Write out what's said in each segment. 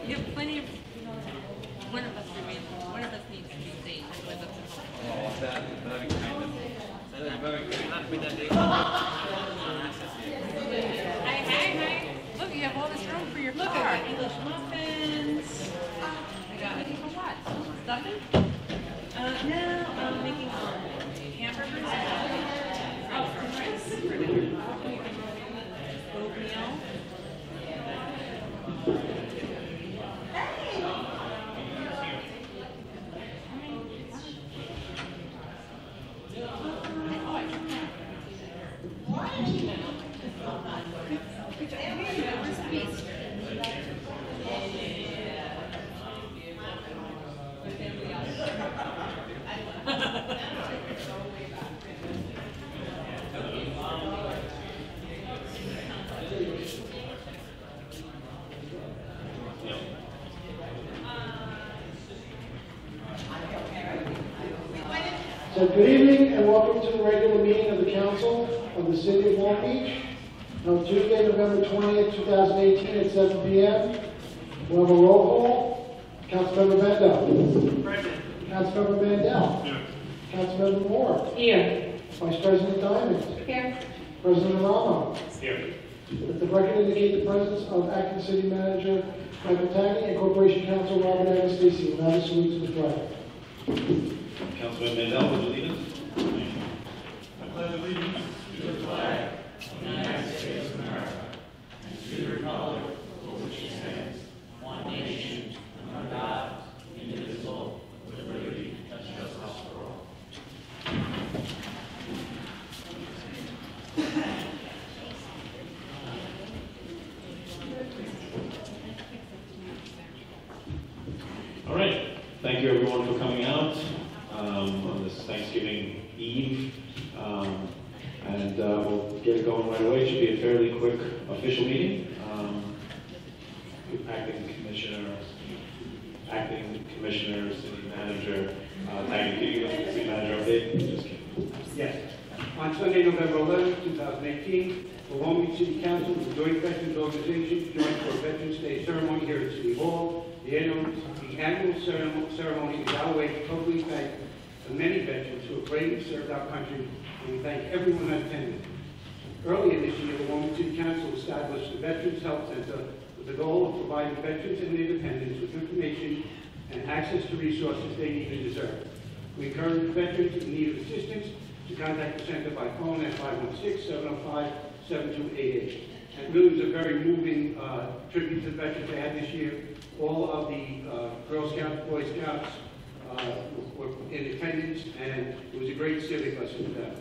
You have plenty of. One of us needs to be seen with us. Oh, that'd be kind of. That'd be very good. Not with that day. Hey. Look, you have all this room for your car. Look, I got English muffins. I got ready for what? Stuffing? No, I'm making hamburgers. Oh, rice. Oatmeal. So good evening and welcome to the regular meeting of the Council of the City of Long Beach on Tuesday, November 20th, 2018 at 7 p.m. We'll have a roll call. Councilmember Mandel. Present. Councilmember Mandel. Here. Councilmember Moore. Here. Vice President Diamond. Here. President Rama. Here. Let the record indicate the presence of Acting City Manager Michael Tagney and Corporation Counsel Robert Anastasi. Will now salute to the flag. Councilman Mandel, would you lead us? I pledge allegiance to the flag of the United States of America and to the republic for which it stands, one nation, under God, indivisible, with liberty and justice for all. All right. Thank you, everyone, for coming out on this Thanksgiving Eve. And we'll get it going right away. It should be a fairly quick official meeting. Acting Commissioner, City Manager, Tagney, can you give us the City Manager update? Just kidding. Yes. On Sunday, November 11th, 2018, the Long Beach City Council, the Joint Veterans Organization, joined for a Veterans Day ceremony here at City Hall. The annual ceremony is our way to publicly thank the many veterans who have bravely served our country, and we thank everyone who attended. Earlier this year, the Long Beach City Council established the Veterans Health Center with the goal of providing veterans and their dependents with information and access to resources they need and deserve. We encourage veterans in need of assistance to contact the center by phone at 516-705-7288. And really was a very moving tribute to the veterans they had this year. All of the Girl Scouts, Boy Scouts were in attendance, and it was a great civic lesson for them.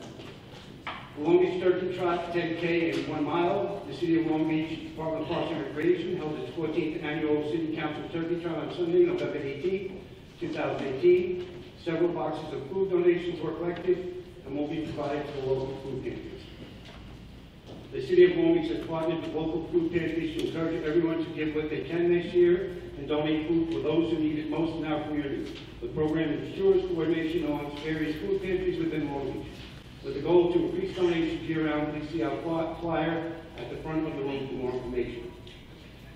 The Long Beach Turkey Trot 10K and 1 mile, the City of Long Beach Department of Parks and Recreation held its 14th annual City Council Turkey Trot on Sunday, November 18th, 2018. Several boxes of food donations were collected and will be provided to the local food pantries. The City of Long Beach has partnered with local food pantries to encourage everyone to give what they can this year and donate food for those who need it most in our community. The program ensures coordination amongst various food pantries within Long Beach. With the goal to increase donations year-round, please see our flyer at the front of the room for more information.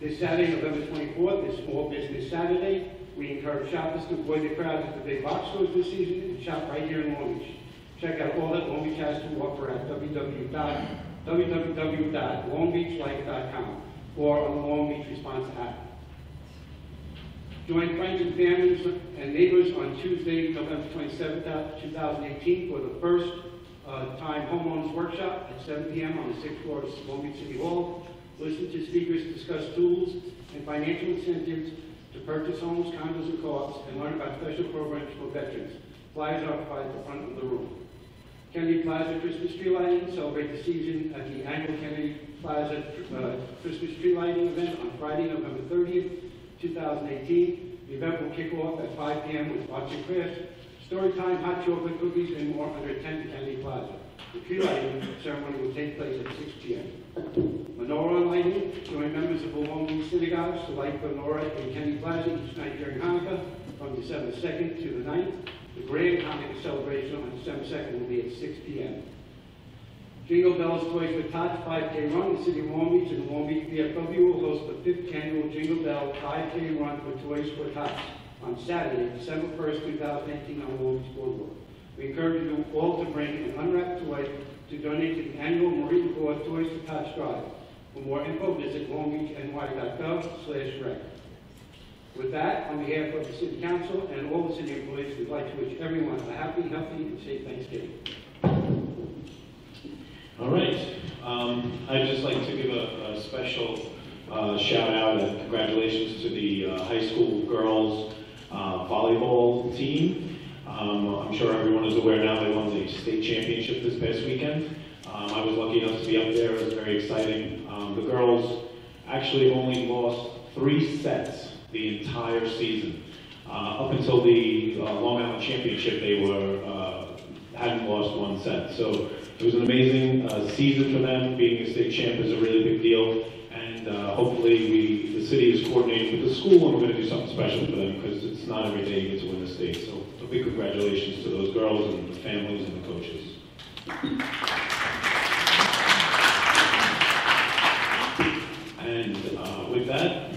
This Saturday, November 24th, is Small Business Saturday. We encourage shoppers to avoid the crowds at the big box stores this season and shop right here in Long Beach. Check out all that Long Beach has to offer at www.longbeachlife.com or on the Long Beach Response app. Join friends and families and neighbors on Tuesday, November 27th, 2018 for the first time homeowners workshop at 7 p.m. on the 6th floor of Long Beach City Hall. Listen to speakers discuss tools and financial incentives to purchase homes, condos, and co-ops, and learn about special programs for veterans. Flyers are provided at the front of the room. Kennedy Plaza Christmas tree lighting, celebrate the season at the annual Kennedy Plaza Christmas tree lighting event on Friday, November 30th, 2018. The event will kick off at 5 p.m. with arts and crafts, story time, hot chocolate cookies, and more under 10 to Kennedy Plaza. The tree lighting ceremony will take place at 6 p.m. Menorah lighting, join members of the Long Beach synagogues to light the menorah in Kennedy Plaza each night during Hanukkah from December 2nd to the 9th. The grand Hanukkah celebration on December 2nd will be at 6 p.m. Jingle Bells Toys for Tots 5K Run. The City of Long Beach and the Long Beach VFW will host the 5th annual Jingle Bell 5K Run for Toys for Tots on Saturday, December 1st, 2018 on the Long Beach Boardwalk. We encourage you all to bring an unwrapped toy to donate to the annual Marine Corps Toys for Tots Drive. For more info, visit longbeachny.gov/rec. With that, on behalf of the City Council and all the city employees, we'd like to wish everyone a happy, healthy, and safe Thanksgiving. All right. I'd just like to give a special shout out and congratulations to the high school girls volleyball team. I'm sure everyone is aware now they won the state championship this past weekend. I was lucky enough to be up there. It was very exciting. The girls actually only lost 3 sets the entire season. Up until the Long Island Championship, they hadn't lost 1 set. So it was an amazing season for them. Being a state champ is a really big deal. And hopefully the city is coordinating with the school and we're going to do something special for them because it's not every day you get to win the state. So a big congratulations to those girls and the families and the coaches. And with that,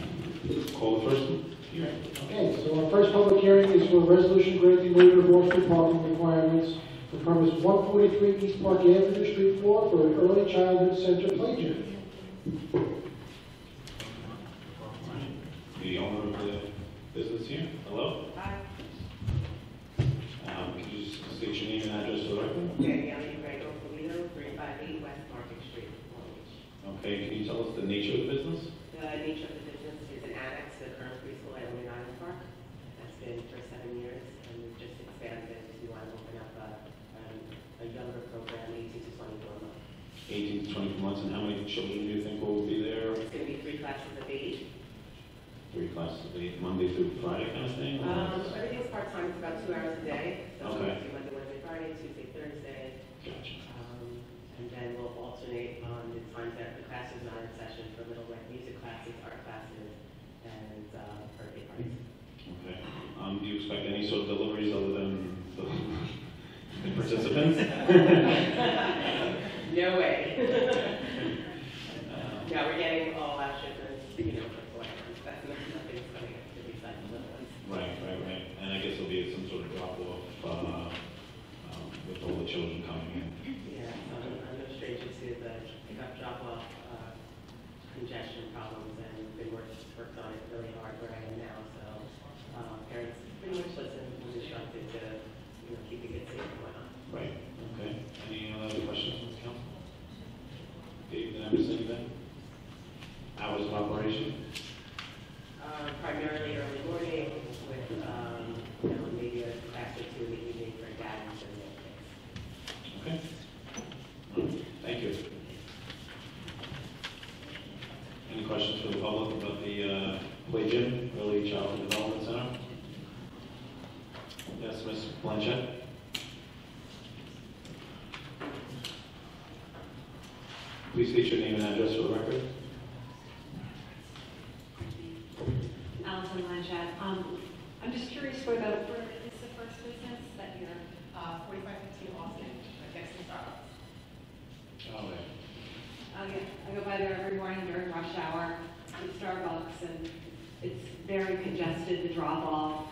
call the first hearing. Okay, so our first public hearing is for a resolution granting waiver of off-street parking requirements for premise 143 East Park Avenue, Street 4 for an early childhood center play gym. The owner of the business here. Hello? Hi. Can you just state your name and address for the record? Okay, I'm Rego Polito, 358 West Market Street, Long Beach. Okay, can you tell us the nature of the business? The nature of the business is an annex to the current preschool at Long Island Park. That's been for 7 years, and we've just expanded to want to open up a younger program, 18 to 24 months. 18 to 24 months, and how many children do you think will be there? It's going to be 3 classes of 8. 3 classes a day, Monday through Friday kind of thing? Everything's part-time, it's about 2 hours a day. So Okay. it's Monday, Wednesday, Friday, Tuesday, Thursday. Gotcha. And then we'll alternate on the times that the classes are in session for little like music classes, art classes, and birthday parties. Okay. Do you expect any sort of deliveries other than the participants? No way. No, we're getting all our shipments, for forever. That's nothing's coming up to besides the little ones. Right. And I guess there'll be some sort of drop-off with all the children coming in. Yeah, I'm no stranger to the pickup drop-off congestion problems, and we've been worked on it really hard where I am now. So parents pretty much listen and instructed to keep the kids safe and whatnot. Right. Okay. Any other questions from the council? Dave, did I miss anything? Hours of operation? Primarily early morning with maybe a class or 2 in the evening for dads and their kids. Okay. All right. Thank you. Any questions for the public about the Play Gym, Early Childhood Development Center? Yes, Ms. Blanchett? Please state your name and address for the record. Allison Blanchett. I'm just curious where is the first business that you're 4515 Austin, next to Starbucks. Oh, right. I go by there every morning during rush hour to Starbucks, and it's very congested, the drop off,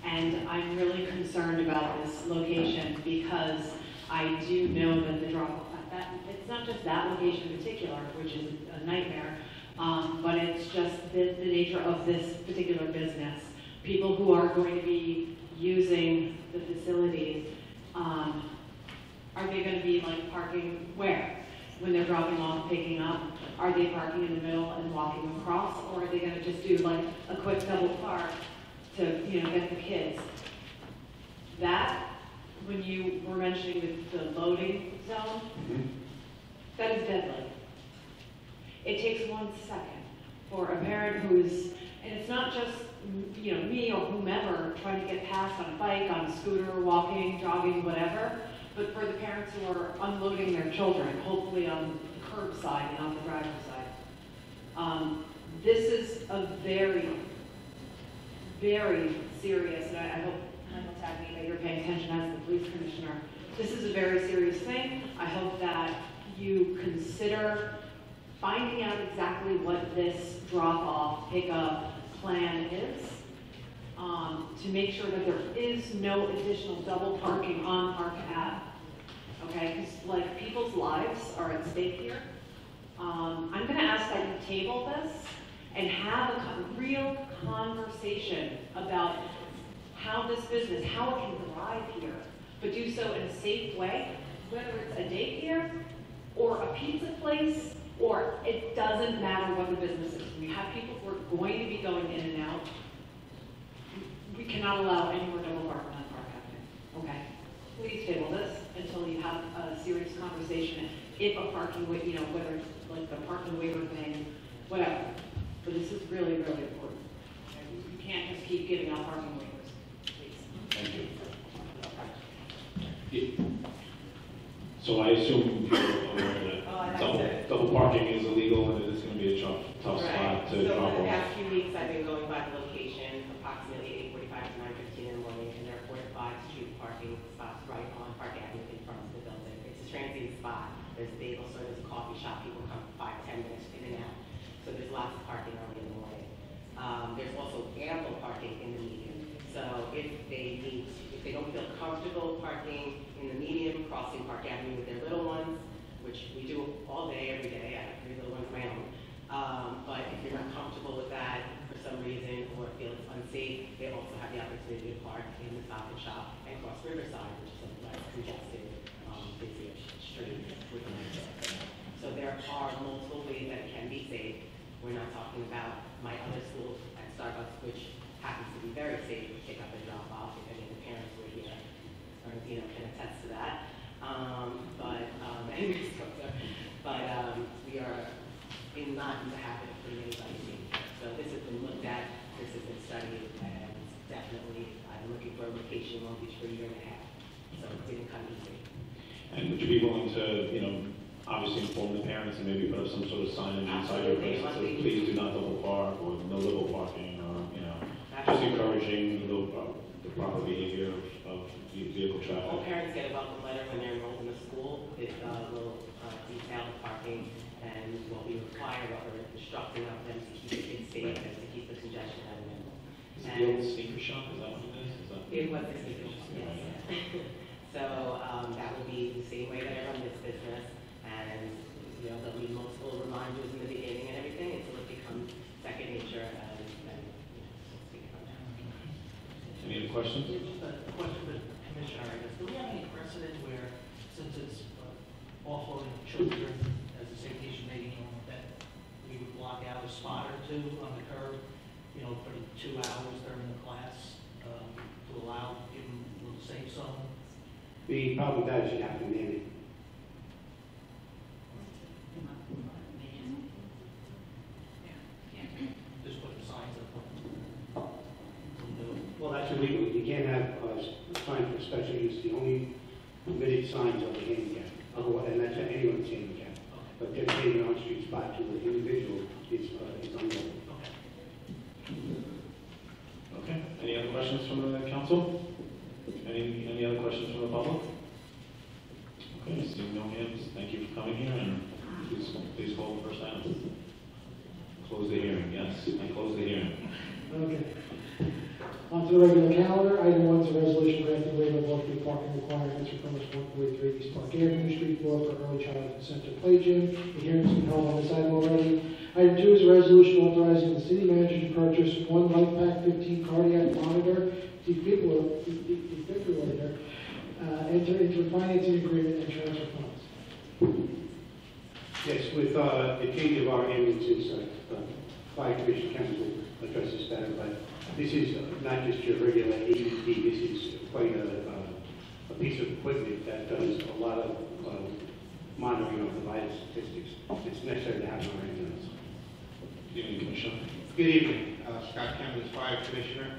and I'm really concerned about this location because I do know that the drop off it's not just that location in particular, which is a nightmare, but it's just the nature of this particular business. People who are going to be using the facilities, are they going to be like parking where? When they're dropping off, picking up? Are they parking in the middle and walking across? Or are they going to just do like a quick double park to get the kids? That when you were mentioning the loading zone, that is deadly. It takes 1 second for a parent who's, and it's not just, you know, me or whomever trying to get past on a bike, on a scooter, walking, jogging, whatever, but for the parents who are unloading their children, hopefully on the curb side and on the driver's side. This is a very, very serious, and I hope that you're paying attention as the police commissioner. This is a very serious thing. I hope that you consider finding out exactly what this drop-off, pick-up plan is, to make sure that there is no additional double parking on Park Ave. Okay, because like people's lives are at stake here. I'm going to ask that you table this and have a real conversation about how this business, how it can thrive here, but do so in a safe way, whether it's a daycare or a pizza place, or it doesn't matter what the business is. We have people who are going to be going in and out. We cannot allow any more double parking on Park Avenue. Okay? Please table this until you have a serious conversation. If a parking, you know, whether it's like the parking waiver thing, whatever. But this is really, really important. You can't just keep giving out parking waivers, please. Thank you. So I assume you're aware that double parking is illegal and it is going to be a tough spot to So drop for the off. past few weeks, I've been going by the location approximately 8:45 to 9:15 in the morning, and there are 4 to 5 street parking spots right on Park Avenue in front of the building. It's a transient spot. There's a bagel store, there's a coffee shop. People come 5-10 minutes in and out. So there's lots of parking early in the morning. There's also ample parking in the median. So if they don't feel comfortable parking in the median, crossing Park Avenue with their little ones, which we do all day, every day. I have 3 little ones of my own. But if you're not comfortable with that for some reason or feel it's unsafe, they also have the opportunity to park in the Stop and Shop and cross Riverside, which is a less congested, busier street. So there are multiple ways that it can be safe. We're not talking about my other school at Starbucks, which happens to be very safe to pick up and drop off if any of the parents were here, or can attest to that. We are not in the habit of putting anybody in. So this has been looked at, this has been studied, and definitely I'm looking for a location in Long Beach for a year and a half. So it didn't come easy. And would you be willing to, obviously inform the parents and maybe put up some sort of signage inside your place that says, please do not double park or no double parking, or, just encouraging the proper behavior of vehicle traffic? All parents get a welcome letter when they're enrolled in the school. It will detail the parking and what we require, what we're instructing of them to keep the kids safe and to keep the congestion at a minimum. Is it the old sneaker shop? Is that what it is? It was the sneaker shop, yes. So that will be the same way that I run this business, and there'll be multiple reminders in the beginning and everything until it becomes second nature, and then speak from there. Any other questions? Just a question for the commissioner, I guess. Do we have any precedent where, since it's offloading children as a safety issue, maybe that we would block out a spot or two on the curb, for the 2 hours during the class to allow, give them a little safe zone? The problem does, you have to name it. Just put the signs up. Well, that's illegal. You can't have signs for special use. The only permitted signs are the handicap. Otherwise, and that's anyone's handicap. But just being on street spot to an individual is unlawful. Okay. Any other questions from the council? Any other questions from the public? Okay, seeing no hands, thank you for coming here, and please call the first item. Close the hearing, yes, I close the hearing. Okay. On to the regular calendar. Item 1 is a resolution granting waiver of off-street parking requirements for premise 143 East Park Avenue, street floor for early childhood center play gym. The hearing's been held on this item already. Item 2 is a resolution authorizing the city manager to purchase 1 Lifepak 15 cardiac monitor defibrillator, enter into a financing agreement and transfer funds. Yes, with the change of our ambulances, Fire Commission Council addresses that, but this is not just your regular AED, this is quite a a piece of equipment that does a lot of monitoring of the vital statistics. It's necessary to have an ambulance. Good evening, Commissioner. Good evening, Scott Kemmons, Fire Commissioner.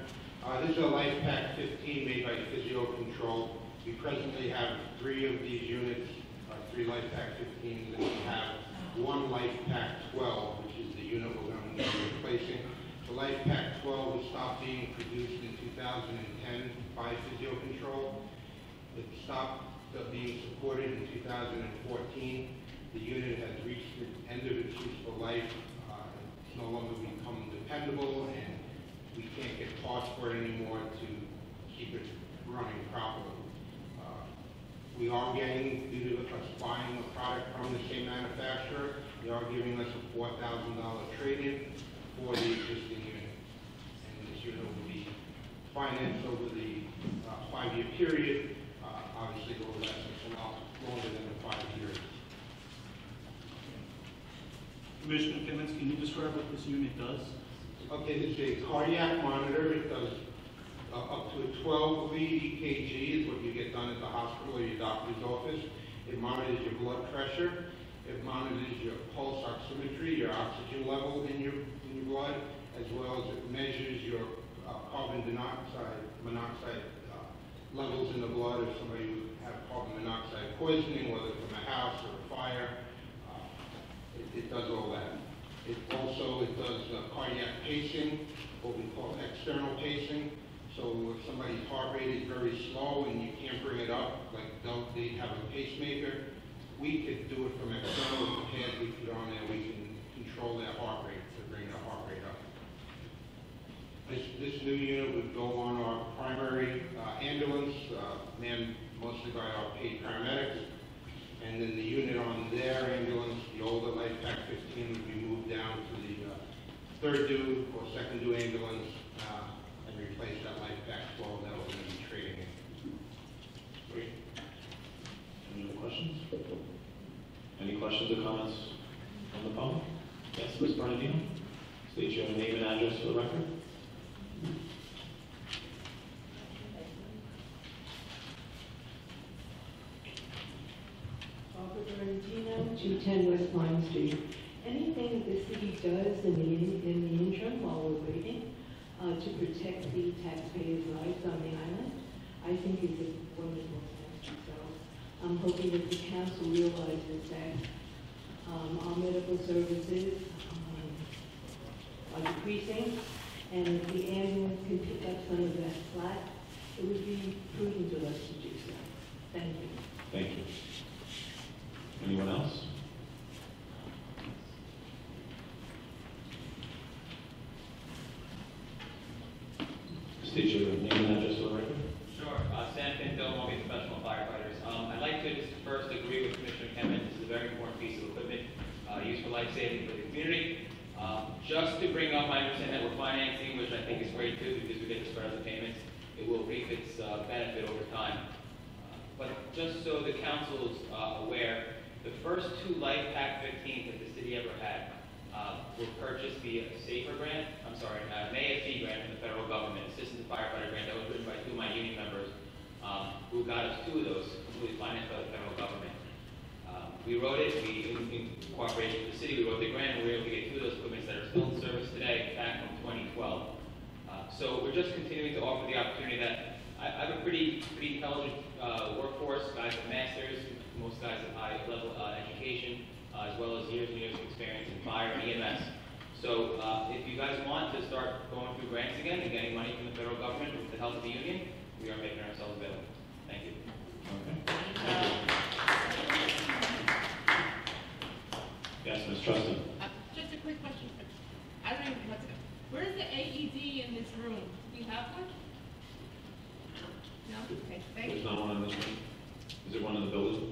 This is a Lifepak 15 made by Physio Control. We presently have 3 of these units, 3 Lifepak 15s, and we have 1 Lifepak 12, which is the unit we're going to be replacing. The Lifepak 12 was stopped being produced in 2010 by Physio Control. It stopped being supported in 2014. The unit has reached the end of its useful life. It's no longer become dependable, and we can't get parts for it anymore to keep it running properly. We are getting, due to us buying the product from the same manufacturer, they are giving us a $4,000 trade-in for the existing unit. And this unit will be financed over the 5-year period. Obviously, it will last us a lot longer than the 5 years. Commissioner Kemmons, can you describe what this unit does? Okay, this is a cardiac monitor. It does up to a 12-lead EKG is what you get done at the hospital or your doctor's office. It monitors your blood pressure. It monitors your pulse oximetry, your oxygen level in your blood, as well as it measures your carbon monoxide levels in the blood if somebody would have carbon monoxide poisoning, whether from a house or a fire. It does all that. It does cardiac pacing, what we call external pacing. So if somebody's heart rate is very slow and you can't bring it up, like they have a pacemaker, we could do it from external pads we put on there. We can control their heart rate to bring their heart rate up. This new unit would go on our primary ambulance, manned mostly by our paid paramedics. And then the unit on their ambulance, the older Lifepak 15, would be moved down to the third due or second due ambulance and replace that Lifepak 12 that we're going to be trading in. Great. Any other questions? Any questions or comments from the public? Yes, Ms. Bernardino. State your name and address for the record. Bernardino, 210 West Pine Street. Anything the city does in the interim while we're waiting to protect the taxpayers' lives on the island, I think is a wonderful thing. So I'm hoping that the council realizes that our medical services are decreasing, and if the ambulance can pick up some of that slack, it would be prudent of us to do so. Thank you. Thank you. Anyone else? State your name and address for the record. Sure. Sam Pinto, LongBeach Professional Firefighters. I'd like to just first agree with Commissioner Kemmons. This is a very important piece of equipment used for life saving for the community. Just to bring up, I understand that we're financing, which I think is great too, because we get to spread the payments. It will reap its benefit over time. But just so the council's aware, the first 2 Lifepak 15s that the city ever had were purchased via a SAFER grant, an AFC grant from the federal government, Assistant Firefighter grant that was written by 2 of my union members, who got us 2 of those, completely financed by the federal government. We wrote it, in cooperation with the city, we wrote the grant, and we were able to get 2 of those equipments that are still in service today, back from 2012. So we're just continuing to offer the opportunity that I have a pretty intelligent workforce, guys with masters, most guys have high level education, as well as years and years of experience in fire and EMS. So if you guys want to start going through grants again and getting money from the federal government with the help of the union, we are making ourselves available. Thank you. Okay. Yes, Ms. Trustin. Just a quick question. I don't even know what's going. Where's the AED in this room? Do you have one? No? Okay, thank you. There's not one in this room? Is there one in the building?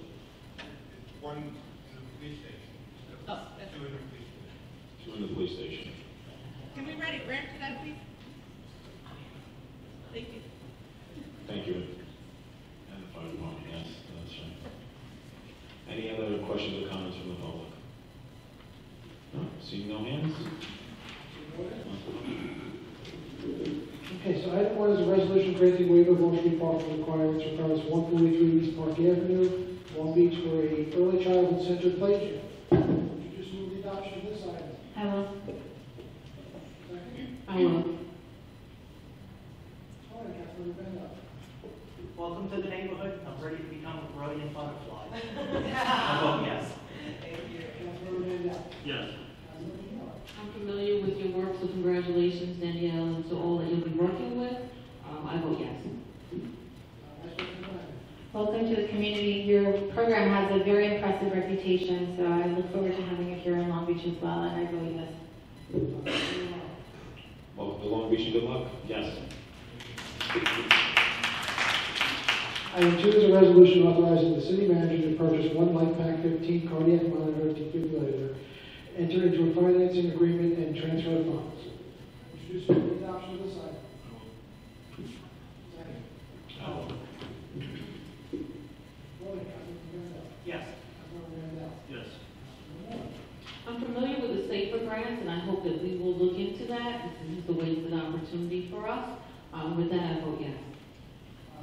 One in the police station. Oh, that's 2 in the police station. 2 in the police station. Can we write a grant for that, please? Thank you. Thank you. And the fire department, yes, that's right. Any other questions or comments from the public? No? Seeing no hands? Okay, so item 1 is a resolution granting waiver of on-street parking requirements for premise 143 East Park Avenue, Long Beach, for a early childhood center play gym. Would you just move the adoption of this item? I will. Second? I will. All right, Councilmember Bendo. Welcome to the neighborhood. I'm ready to become a brilliant butterfly. I vote yes. Councilmember Mandel. Yes. Councilmember Miller. I'm familiar with your work, so congratulations, Danielle, and to all that you'll be working with. I vote yes. Vice President Ryan. Welcome to the community. Your program has a very impressive reputation, so I look forward to having it here in Long Beach as well, and I vote yes. Councilmember Morrow. Welcome to Long Beach and good luck. Yes. Item 2 is a resolution authorizing the city manager to purchase one Lifepak 15 cardiac monitor defibrillator, enter into a financing agreement, and transfer of funds. Introduce the adoption of this item. Second. Voting, Councilmember Mandel. Yes. Councilmember Mandel. Yes. Councilmember Moore. I'm familiar with the Safer grants, and I hope that we will look into that. This is the wasted opportunity for us. With that, I vote yes.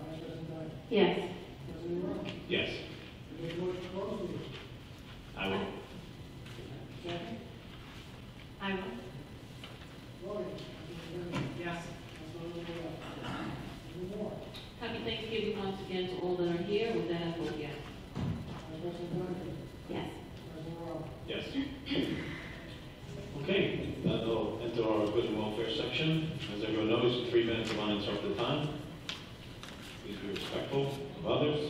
Vice President Ryan. Yes. President Rowe. Yes. Make a motion to close the meeting. I will. Second. I will. Voting, Councilmember Mandel. Yes. Councilmember Mandel. Councilmember Moore. Happy Thanksgiving once again to all that are here. With that, I vote yes. Vice President Ryan. Yes. President Rowe. Yes. Okay, that'll enter our good and welfare section. As everyone knows, 3 minutes of uninterrupted time. Please be respectful of others.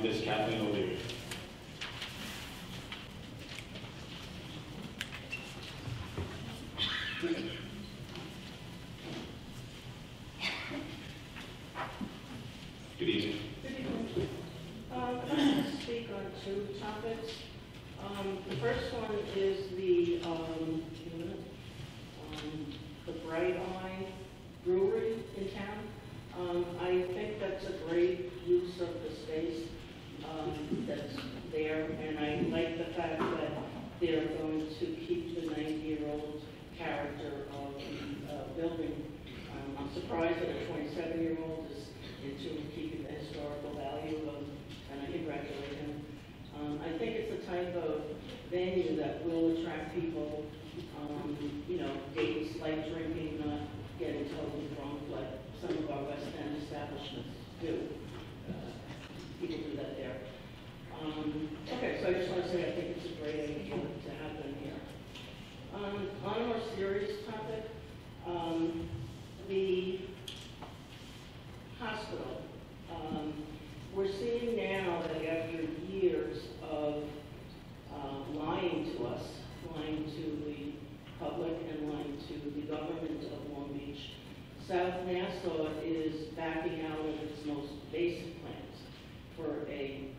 Ms. Kathleen O'Leary. Good evening. I'm going to speak on 2 topics. The first one is the Bright Eye Brewery in town. I think that's a great use of the space that's there, and I like the fact that they're going to keep the 90-year-old character of the building. I'm surprised that a 27-year-old is into keeping the historical value of, and I congratulate him. I think it's the type of venue that will attract people, dates, light drinking, not getting totally drunk like some of our West End establishments do. People do that there. Okay, so I just want to say I think it's a great idea to have them here. On a more serious topic, the hospital. We're seeing now that after years of lying to us, lying to the public and lying to the government of Long Beach, South Nassau is backing out of its most basic plans for a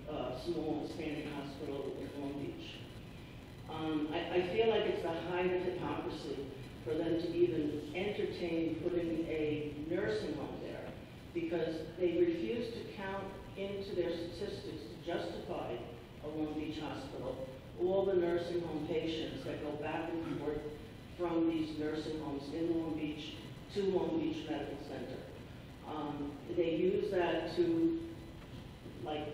small standing hospital in Long Beach. I feel like it's the height of hypocrisy for them to even entertain putting a nursing home there, because they refuse to count into their statistics to justify a Long Beach hospital all the nursing home patients that go back and forth from these nursing homes in Long Beach to Long Beach Medical Center. They use that to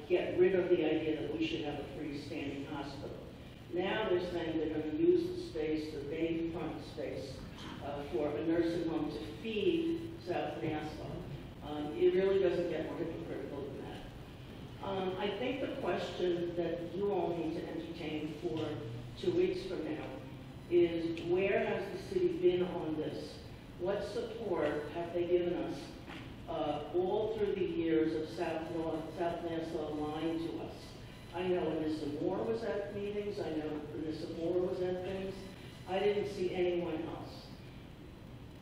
get rid of the idea that we should have a freestanding hospital. Now they're saying they're going to use the space, the Bayfront space, for a nursing home to feed South Nassau. It really doesn't get more hypocritical than that. I think the question that you all need to entertain for 2 weeks from now is, where has the city been on this? What support have they given us all through the years of South Nassau lying to us? I know Anissa Moore was at meetings, I know Anissa Moore was at things. I didn't see anyone else.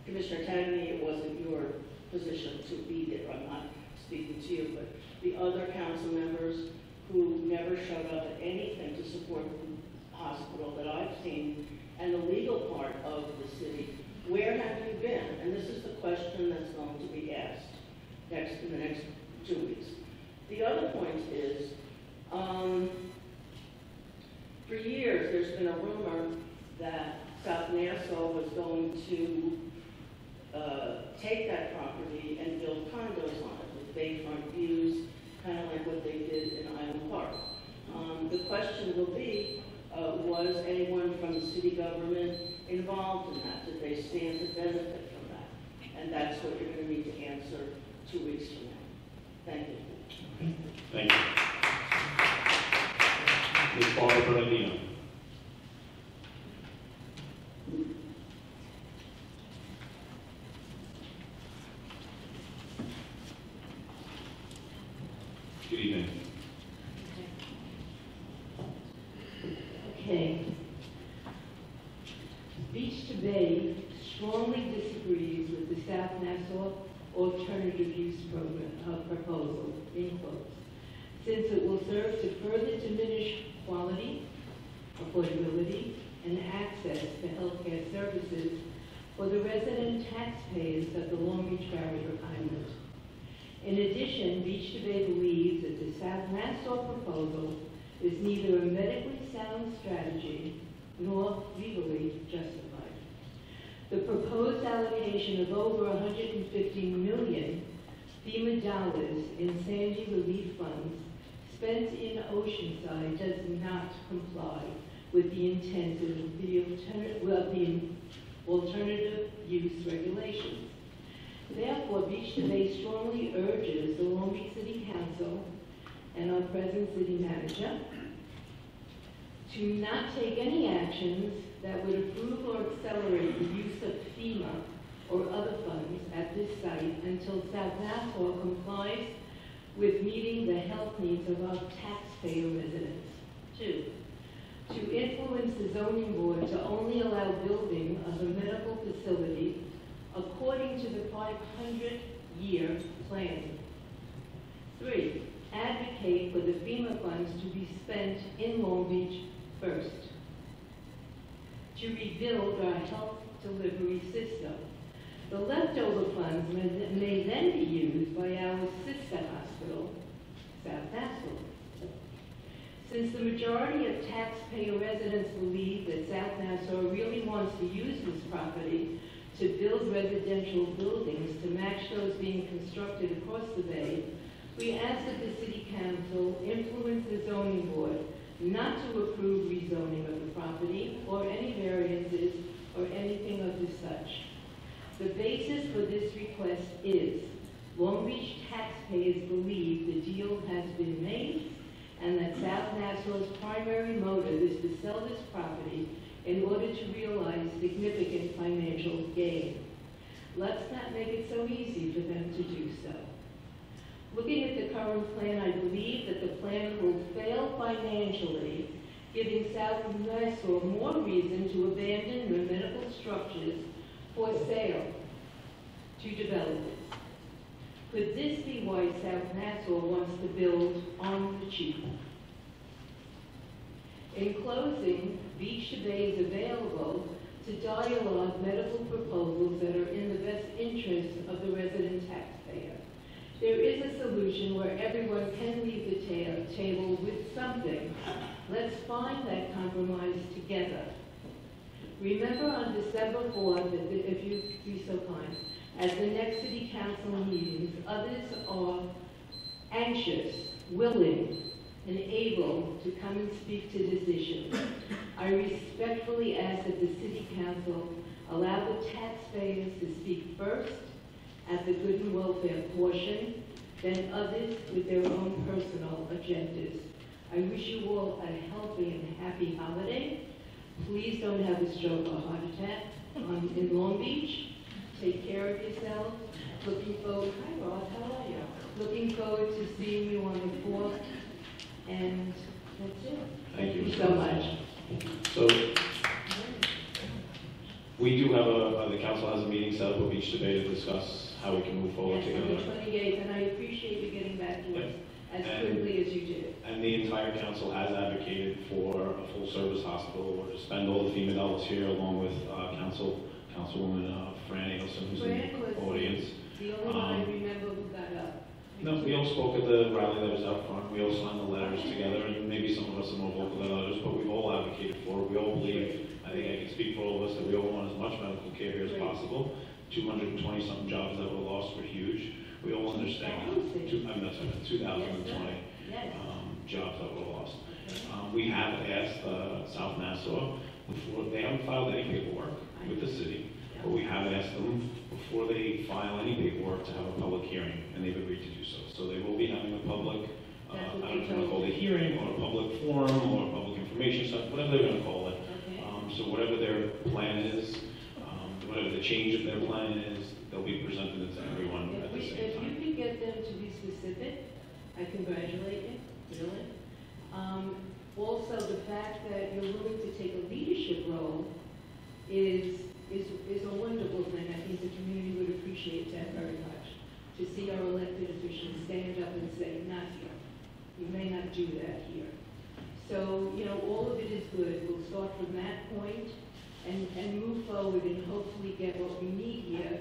Commissioner Tangney, it wasn't your position to be there, I'm not speaking to you, but the other council members who never showed up at anything to support the hospital that I've seen and the legal part of the city, where have you been? And this is the question that's going to be asked in the next 2 weeks. The other point is, for years there's been a rumor that South Nassau was going to take that property and build condos on it with bayfront views, kind of like what they did in Island Park. The question will be, was anyone from the city government involved in that? Did they stand to benefit from that? And that's what you're going to need to answer 2 weeks from now. Thank you. Thank you. Ms. Paula Bernardino. Good evening. Okay. Beach to Bay strongly disagrees with the South Nassau alternative use proposal, in quotes, since it will serve to further diminish quality, affordability, and access to healthcare services for the resident taxpayers of the Long Beach barrier island. In addition, Beach to Bay believes that the South Nassau proposal is neither a medically sound strategy nor legally justified. The proposed allocation of over $150 million FEMA dollars in Sandy relief funds spent in Oceanside does not comply with the intent of the alternative use regulations. Therefore, Beach to Bay strongly urges the Long Beach City Council and our present city manager to not take any actions that would approve or accelerate the use of FEMA or other funds at this site until South Nassau complies with meeting the health needs of our taxpayer residents. 2, to influence the zoning board to only allow building of a medical facility according to the 500-year plan. 3, advocate for the FEMA funds to be spent in Long Beach first. To rebuild our health delivery system. The leftover funds may then be used by our sister hospital, South Nassau. Since the majority of taxpayer residents believe that South Nassau really wants to use this property to build residential buildings to match those being constructed across the bay, we ask that the City Council influence the zoning board not to approve rezoning of the property or any variances or anything of the such. The basis for this request is Long Beach taxpayers believe the deal has been made and that South Nassau's primary motive is to sell this property in order to realize significant financial gain. Let's not make it so easy for them to do so. Looking at the current plan, I believe that the plan will fail financially, giving South Nassau more reason to abandon their medical structures for sale to developers. Could this be why South Nassau wants to build on the cheap? In closing, Beach to Bay is available to dialogue medical proposals that are in the best interest of the resident taxpayer. There is a solution where everyone can leave the table with something. Let's find that compromise together. Remember on December 4th, if you'd be so kind, at the next City Council meetings, others are anxious, willing, and able to come and speak to this issue. I respectfully ask that the City Council allow the taxpayers to speak first at the good and welfare portion, then others with their own personal agendas. I wish you all a healthy and happy holiday. Please don't have a stroke or heart attack in Long Beach. Take care of yourselves. Looking forward, hi Ross, how are you? Looking forward to seeing you on the 4th. And that's it. Thank you so much. So, we do have the council has a meeting set up with Beach to Bay to discuss how we can move forward Yes, on together. the 28th, and I appreciate you getting back to us as And- quickly as you did. And the entire council has advocated for a full-service hospital, or to spend all the FEMA dollars here, along with Councilwoman Fran Adelson, who's in Fran was the audience. the only one I remember who got up. No, we all spoke at the rally that was out front. We all signed the letters together, and maybe some of us are more vocal than others, but we've all advocated for it. We all believe, I think I can speak for all of us, that we all want as much medical care here as possible. 220-something jobs that were lost were huge. We all understand, that's right, 2020 Yes. jobs that were lost. We have asked South Nassau, before, they haven't filed any paperwork with the city, but we have asked them before they file any paperwork to have a public hearing, and they've agreed to do so. So they will be having a public, I don't know if they're going to call it a hearing, or a public forum, or a public information session, whatever they're going to call it. Okay. So whatever their plan is, whatever the change of their plan is, they'll be presented it to everyone at the same If you time. could get them to be specific, I congratulate you, really. Also, the fact that you're willing to take a leadership role is a wonderful thing. I think the community would appreciate that very much. To see our elected officials stand up and say, not here. You may not do that here. So, all of it is good. We'll start from that point and move forward and hopefully get what we need here,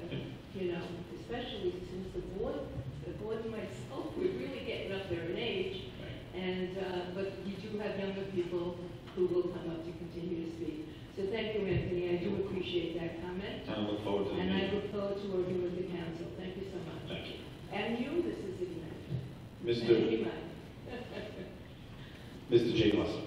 especially since the board and myself, we're really getting up there in age. And, but we do have younger people who will come up to continue to speak. So thank you, Anthony. I do appreciate that comment. And I look forward to the And I meeting. look forward to working with the council. Thank you so much. Thank you. And you, this is City Manager. Mr. City Manager. Mr. J. Lessa.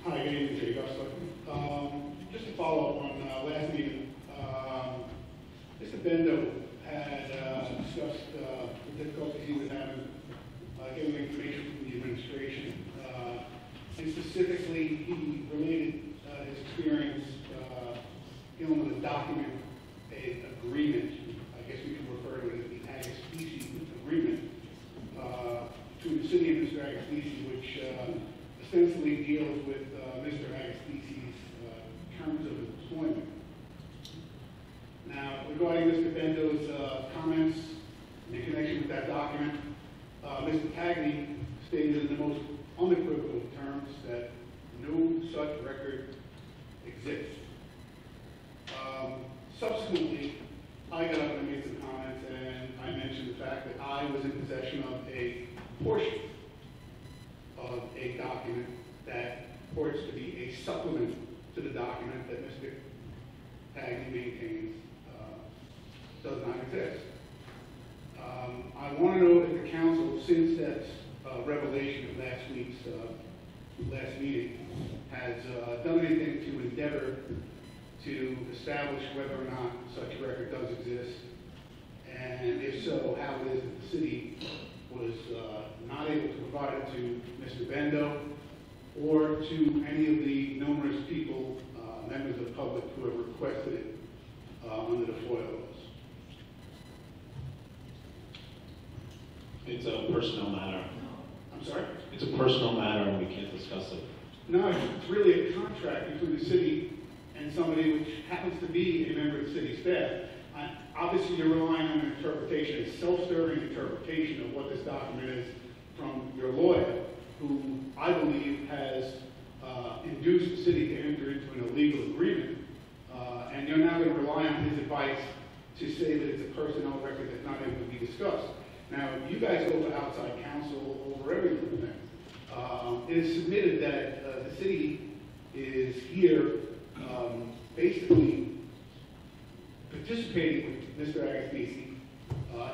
Hi, good evening, Jay Gusler. Just to follow up on last meeting, Mr. Bendo had discussed the difficulties he was having getting information from the administration. And specifically, he related his experience dealing with a document, an agreement, I guess we can refer to it as the Ag-Species Agreement, between the city and Mr. Ag-Species, which ostensibly deals with Mr. Ag-Species' terms of employment. Now, regarding Mr. Bendo's comments in connection with that document, Mr. Tagney stated in the most unequivocal terms that no such record exists. Subsequently, I got up and made some comments, and I mentioned the fact that I was in possession of a portion of a document that purports to be a supplement to the document that Mr. Tagney maintains does not exist. I want to know if the council, since that revelation of last week's last meeting, has done anything to endeavor to establish whether or not such a record does exist, and if so, how it is that the city was not able to provide it to Mr. Bendo or to any of the numerous people, members of the public, who have requested it under the FOIA laws. It's a personnel matter. I'm sorry? It's a personal matter, and we can't discuss it. No, it's really a contract between the city and somebody which happens to be a member of the city staff. Obviously, you're relying on an interpretation, a self-serving interpretation of what this document is from your lawyer, who I believe has induced the city to enter into an illegal agreement, and you're now going to rely on his advice to say that it's a personnel record that's not able to be discussed. Now, you guys go to outside counsel over everything. It is submitted that the city is here basically participating with Mr. Ag-Species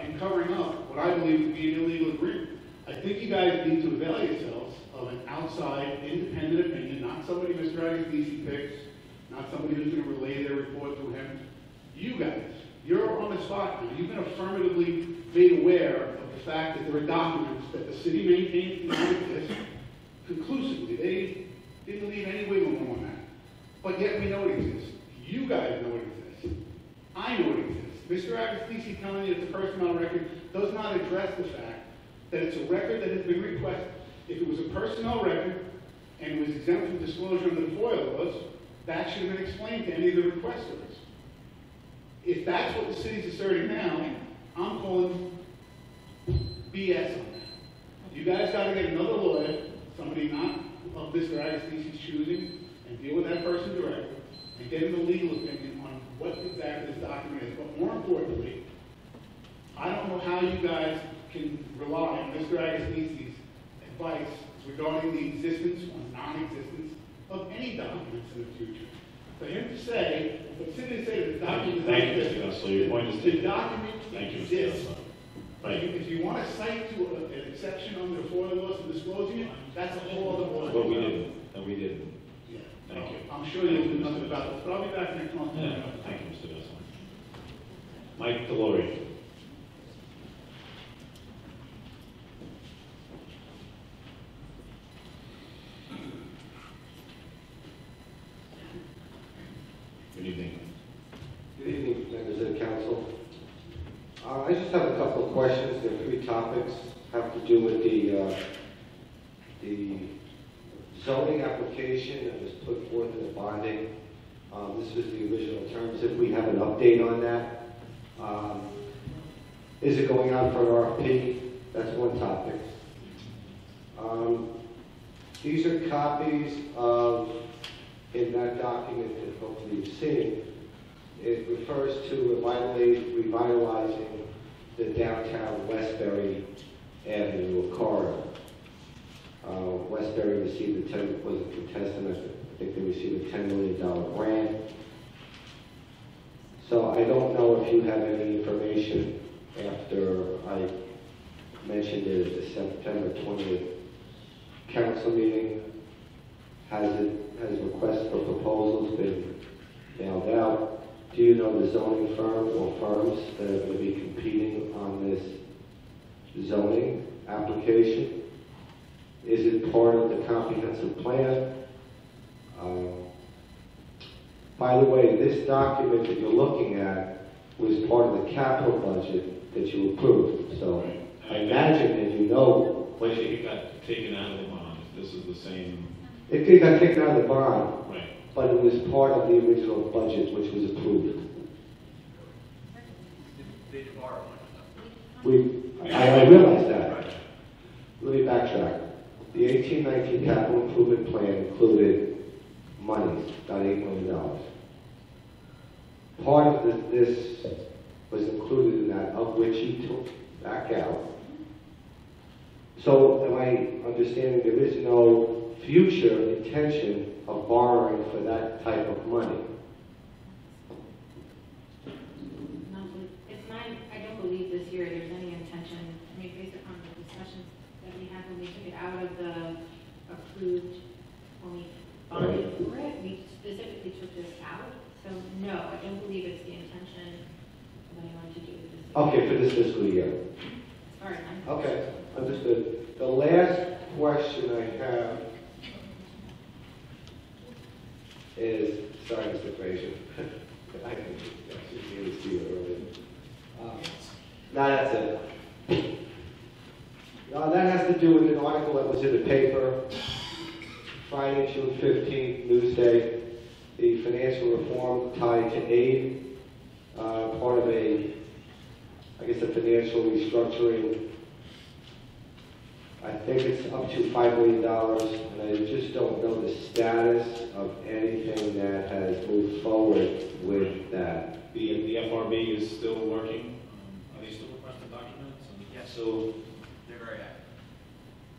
and covering up what I believe to be an illegal agreement. I think you guys need to avail yourselves of an outside, independent opinion, not somebody Mr. Ag-Species picks, not somebody who's going to relay their report to him. You guys, you're on the spot now. You've been affirmatively made aware of the fact that there are documents that the city maintains do not exist conclusively. They didn't leave any wiggle room on that. But yet we know it exists. You guys know it exists. I know it exists. Mr. Ag-Species telling you it's a personnel record does not address the fact that it's a record that has been requested. If it was a personnel record and it was exempt from disclosure under the FOIA laws, that should have been explained to any of the requesters. If that's what the city's asserting now, I'm calling BS on that. You guys gotta get another lawyer, somebody not of Mr. Agassizi's choosing, and deal with that person directly, and get him a legal opinion on what exactly this document is. But more importantly, I don't know how you guys can rely on Mr. Agassizi's advice regarding the existence or non-existence of any documents in the future. For him to say, for the city to say that the document Thank you, Mr. Gosselin. Your point is the taken. document Thank you, Mr. exists. Gosselin. Right. If you want to cite to an exception under the FOIA laws for disclosing it, that's a whole other ball. But we didn't. No, we didn't. Yeah. Thank you. I'm sure you'll do nothing about this, but I'll be back next month. Yeah, thank you, Mr. Gosselin. Mike Delory. Good evening. Good evening, members of the council. I just have a couple of questions. There are three topics, have to do with the zoning application that was put forth in the bonding. This was the original terms. If we have an update on that, is it going out for an RFP? That's one topic. These are copies of, in that document that hopefully you've seen, it refers to revitalizing the downtown Westbury Avenue corridor. Westbury received was a contestant, I think they received a $10 million grant. So I don't know if you have any information after I mentioned it at the September 20th council meeting. Has requests for proposals been mailed out? Do you know the zoning firm or firms that are going to be competing on this zoning application? Is it part of the comprehensive plan? By the way, this document that you're looking at was part of the capital budget that you approved. So I imagine that you know. When it got taken out of the bond, this is the same. It got taken out of the bond, Right. but it was part of the original budget which was approved. They borrow money. I realize that. Let me backtrack. The 1819 capital improvement plan included monies, about $8 million. Part of this was included in that, of which you took back out. So am I understanding there is no future intention of borrowing for that type of money? I don't believe this year there's any intention, I mean, based upon the discussions that we had when we took it out of the approved, when we bonded for it, we specifically took this out. So no, I don't believe it's the intention of anyone to do this. Okay, for this fiscal year. As far as I'm concerned. Okay, understood. The last question I have is, sorry, Mr. Frazier. I can actually see you earlier. No, that's it. That has to do with an article that was in the paper, Friday, June 15th, Newsday, the financial reform tied to aid, part of a financial restructuring. I think it's up to $5 million, and I just don't know the status of anything that has moved forward with that. The FRB is still working. Are they still requesting documents? Yes. So They're very active,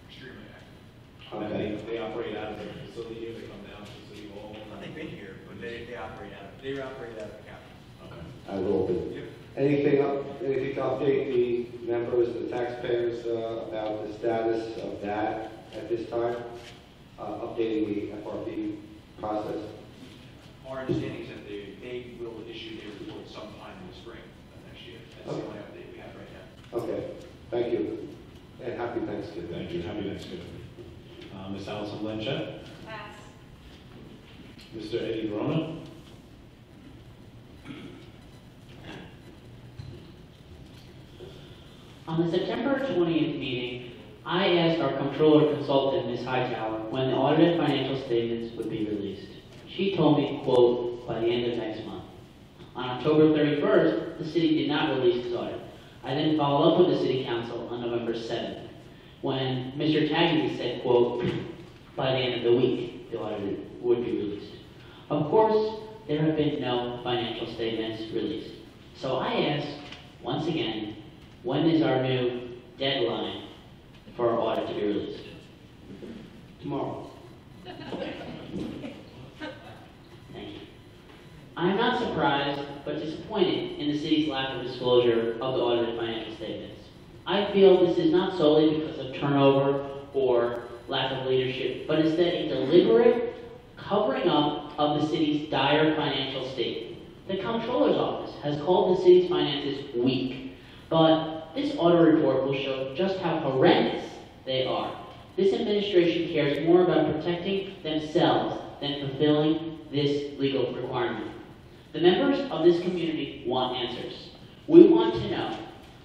extremely active. Okay. they operate out of their facility here. They come down to City Hall. They've been here, but they operate out of the capital. Okay. I will be. Yep. Anything to update the members, the taxpayers, about the status of that at this time? Updating the FRB process? Our understanding is that they will issue their report sometime in the spring of next year. That's the only update we have right now. Okay, thank you, and happy Thanksgiving. Thank you. Happy Thanksgiving. Ms. Allison Blanchett. Pass. Mr. Eddie Verona. On the September 20th meeting, I asked our controller consultant, Ms. Hightower, when the audited financial statements would be released. She told me, quote, by the end of next month. On October 31st, the city did not release its audit. I then followed up with the city council on November 7th, when Mr. Taggart said, quote, by the end of the week, the audit would be released. Of course, there have been no financial statements released. So I ask, once again, when is our new deadline for our audit to be released? Tomorrow. Thank you. I am not surprised, but disappointed in the city's lack of disclosure of the audited financial statements. I feel this is not solely because of turnover or lack of leadership, but instead a deliberate covering up of the city's dire financial state. The Comptroller's Office has called the city's finances weak, but this audit report will show just how horrendous they are. This administration cares more about protecting themselves than fulfilling this legal requirement. The members of this community want answers. We want to know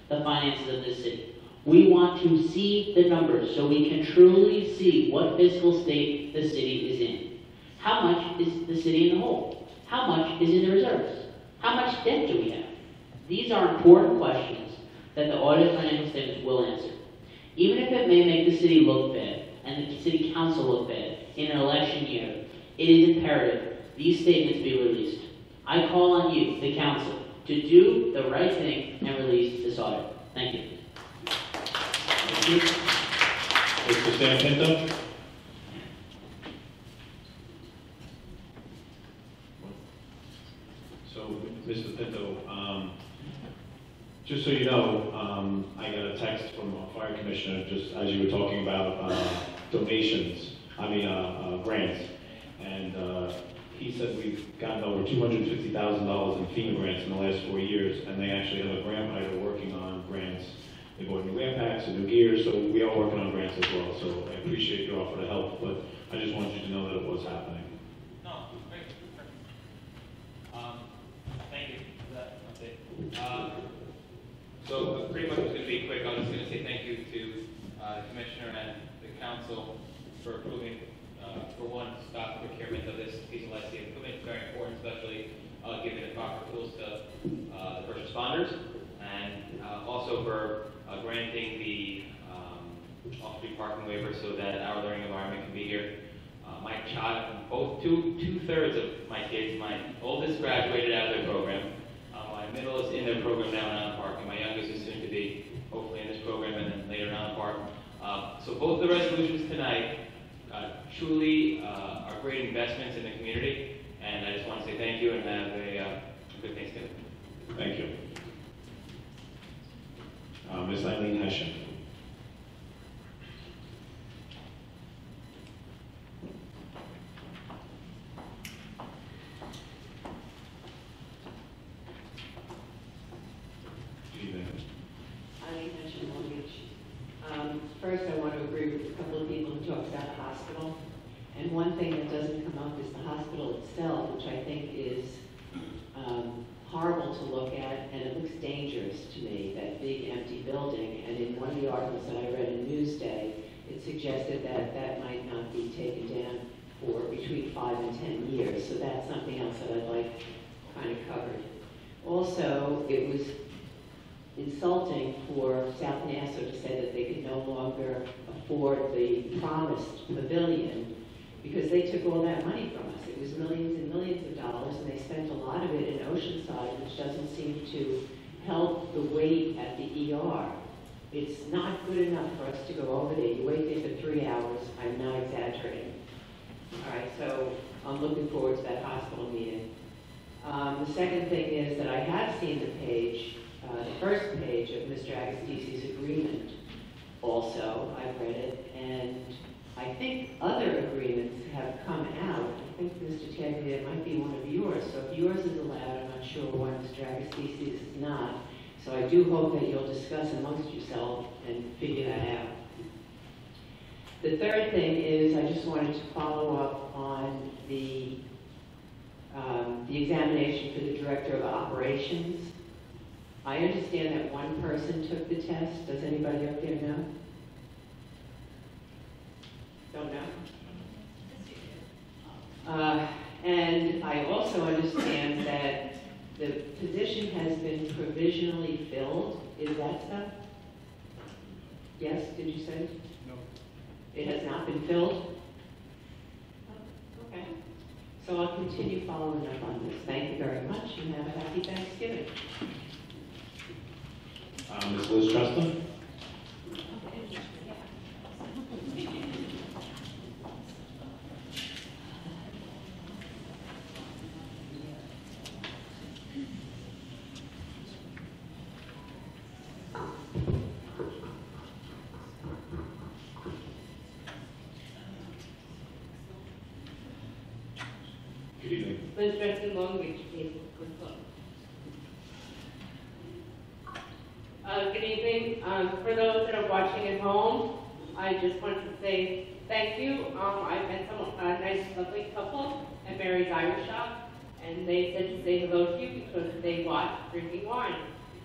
the finances of this city. We want to see the numbers so we can truly see what fiscal state the city is in. How much is the city in the hole? How much is in the reserves? How much debt do we have? These are important questions that the audited financial statements will answer. Even if it may make the city look bad and the city council look bad in an election year, it is imperative these statements be released. I call on you, the council, to do the right thing and release this audit. Thank you. Thank you. Mr. Sam Pinto? So, Mr. Pinto, just so you know, I got a text from a fire commissioner just as you were talking about donations, grants, and he said we've gotten over $250,000 in FEMA grants in the last 4 years, and they actually have a grant writer working on grants. They bought new Lampaks and new gear, so we are working on grants as well. So I appreciate your offer to help, but I just wanted you to know that it was happening. No, great. Thank you for that update. So pretty much it's going to be quick. I'm just going to say thank you to the Commissioner and the Council for approving, for one, stock procurement of this piece of life-saving equipment. It's very important, especially giving the proper tools to the first responders, and also for granting the off-street parking waiver so that our learning environment can be here. My child, two-thirds of my kids, my oldest graduated out of their program. My middle is in their program now in Island Park, and my youngest is soon to be hopefully in this program and then later in Island Park. So both the resolutions tonight truly are great investments in the community, and I just want to say thank you and have a good Thanksgiving. Thank you. Ms. Eileen Hession. Eileen Hession, Long Beach. First, I want to agree with a couple of people who talked about the hospital. And one thing that doesn't come up is the hospital itself, which I think is horrible to look at, and it looks dangerous to me, that big empty building. And in one of the articles that I read in Newsday, it suggested that that might not be taken down for between 5 and 10 years. So that's something else that I'd like kind of covered. Also, it was insulting for South Nassau to say that they could no longer afford the promised pavilion because they took all that money from us. It was millions and millions of dollars, and they spent a lot of it in Oceanside, which doesn't seem to help the wait at the ER. It's not good enough for us to go over there. You wait there for 3 hours. I'm not exaggerating. All right, so I'm looking forward to that hospital meeting. The second thing is that I have seen the page, the first page of Mr. Agostisi's agreement also. I've read it, and I think other agreements have come out. I think, Mr. Teglia, it might be one of yours. So if yours is allowed, I'm not sure why Mr. Agostisi's is not. So I do hope that you'll discuss amongst yourself and figure that out. The third thing is I just wanted to follow up on the examination for the Director of Operations. I understand that one person took the test. Does anybody up there know? has been provisionally filled. Is that so? Yes, did you say? No. It has not been filled? Okay. So I'll continue following up on this. Thank you very much, and have a happy Thanksgiving. Ms. Liz Trustin? Good evening. Liz Trustin, Long Beach, Club. Good evening. For those that are watching at home, I just want to say thank you. I met a nice, lovely couple at Mary's Irish Shop, and they said to say hello to you because they watched drinking wine.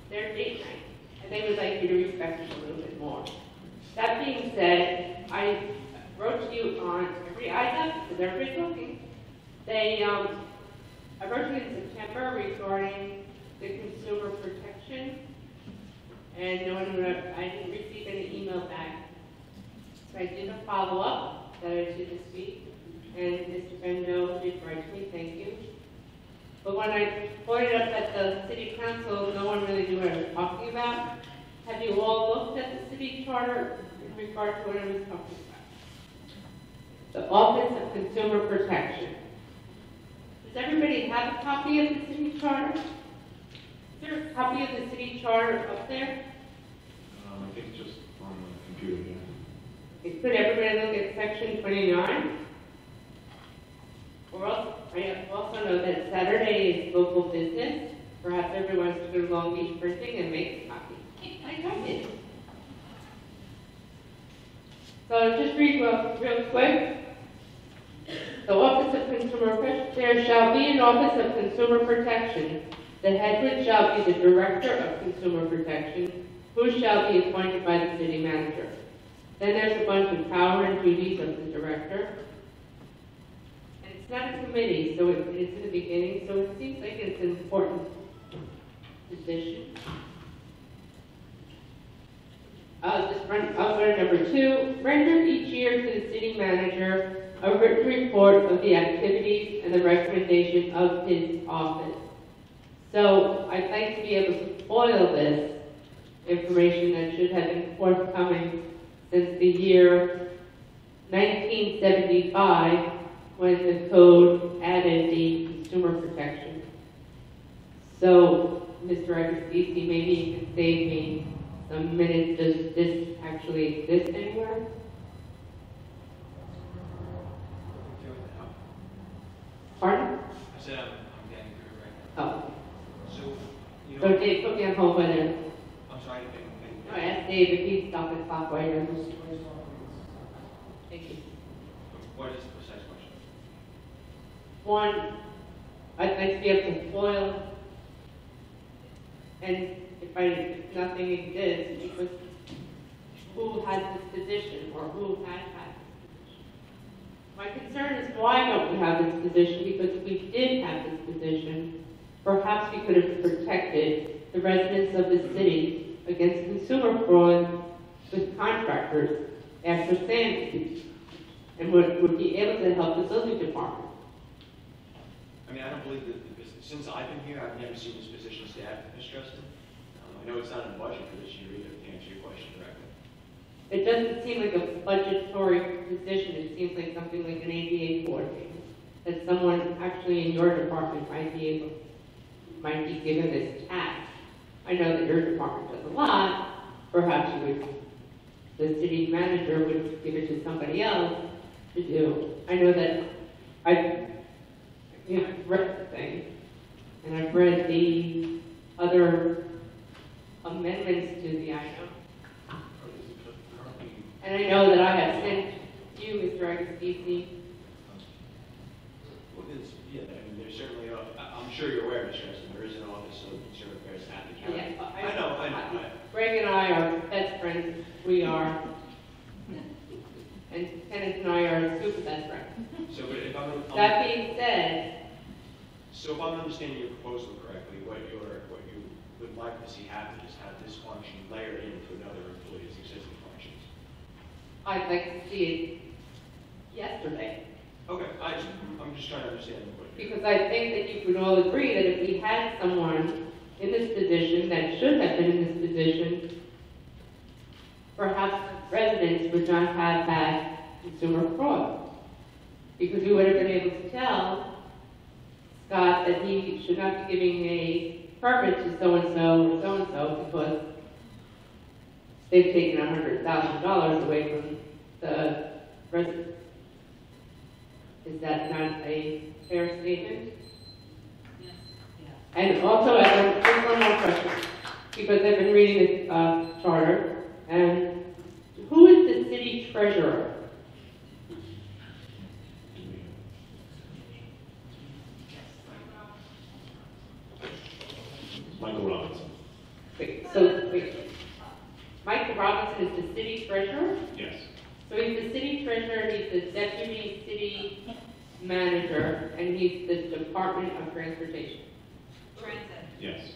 It's their date night, and they would like you to respect it a little bit more. That being said, I wrote to you on every item because everybody's looking. I wrote to you in September regarding the consumer protection, and I didn't receive any email back. So I did a follow-up that I did this week, and Mr. Bendo did write to me, thank you. But when I brought it up at the city council, no one really knew what I was talking about. Have you all looked at the city charter in regard to what I was talking about? The Office of Consumer Protection. Does everybody have a copy of the city charter? Is there a copy of the city charter up there? I think it's just on the computer, yeah. Could everybody look at section 29? I also know that Saturday is local business. Perhaps everyone wants to go to Long Beach Printing and make a copy. I did. So just read real quick. The Office of Consumer Protection, there shall be an Office of Consumer Protection. The head which shall be the Director of Consumer Protection, who shall be appointed by the city manager. Then there's a bunch of power and duties of the director. And it's not a committee, so it's in the beginning, so it seems like it's an important position. I'll go to number 2. Render each year to the city manager a written report of the activities and the recommendation of his office. So I'd like to be able to foil this information that should have been forthcoming since the year 1975, when the code added the consumer protection. So, Mr. Agostini, maybe you can save me some minutes. Does this actually exist anywhere? Pardon? I said I'm getting through it right now. Oh. So, So Dave, put me on hold by then. I'm sorry, I asked Dave if he'd stop the clock right now. Thank you. what is the precise question? One, I'd like to be able to foil, and if nothing exists, because who has this position, or who has had this position? My concern is why don't we have this position? Because if we did have this position, perhaps we could have protected the residents of the city against consumer fraud with contractors after Sandy, and would be able to help the building department. I mean, I don't believe that, since I've been here, I've never seen this position staffed, Ms. Justin. I know it's not in the budget for this year either, to answer your question directly. It doesn't seem like a budgetary position. It seems like something like an ADA coordinator, that someone actually in your department might be given this task. I know that your department does a lot. Perhaps the city manager would give it to somebody else to do. I know that I've read the thing, and I've read the other amendments to the item. And I know that I have sent you, Mr. Agostini. Well, yeah, I mean, there's certainly, I'm sure you're aware, Ms. Justin, there is an Office of Consumer Affairs at the county. Yes, I know. Greg and I are best friends. We are. And Kenneth and I are super best friends. So, but if I'm That being said, So if I'm understanding your proposal correctly, what you would like to see happen is have this function layered into another employee's existing functions. I'd like to see it yesterday, Okay, I'm just trying to understand what you're... because I think that you would all agree that if we had someone in this position that should have been in this position, perhaps residents would not have had consumer fraud. Because we would have been able to tell Scott that he should not be giving a permit to so-and-so or so-and-so because they've taken $100,000 away from the resident. Is that not a fair statement? Yes. And also, just one more question, because I've been reading the charter, and who is the city treasurer? Michael Robinson. Wait. Michael Robinson is the city treasurer? Yes. So he's the city treasurer, he's the deputy city manager, and he's the Department of Transportation. Transit. Yes.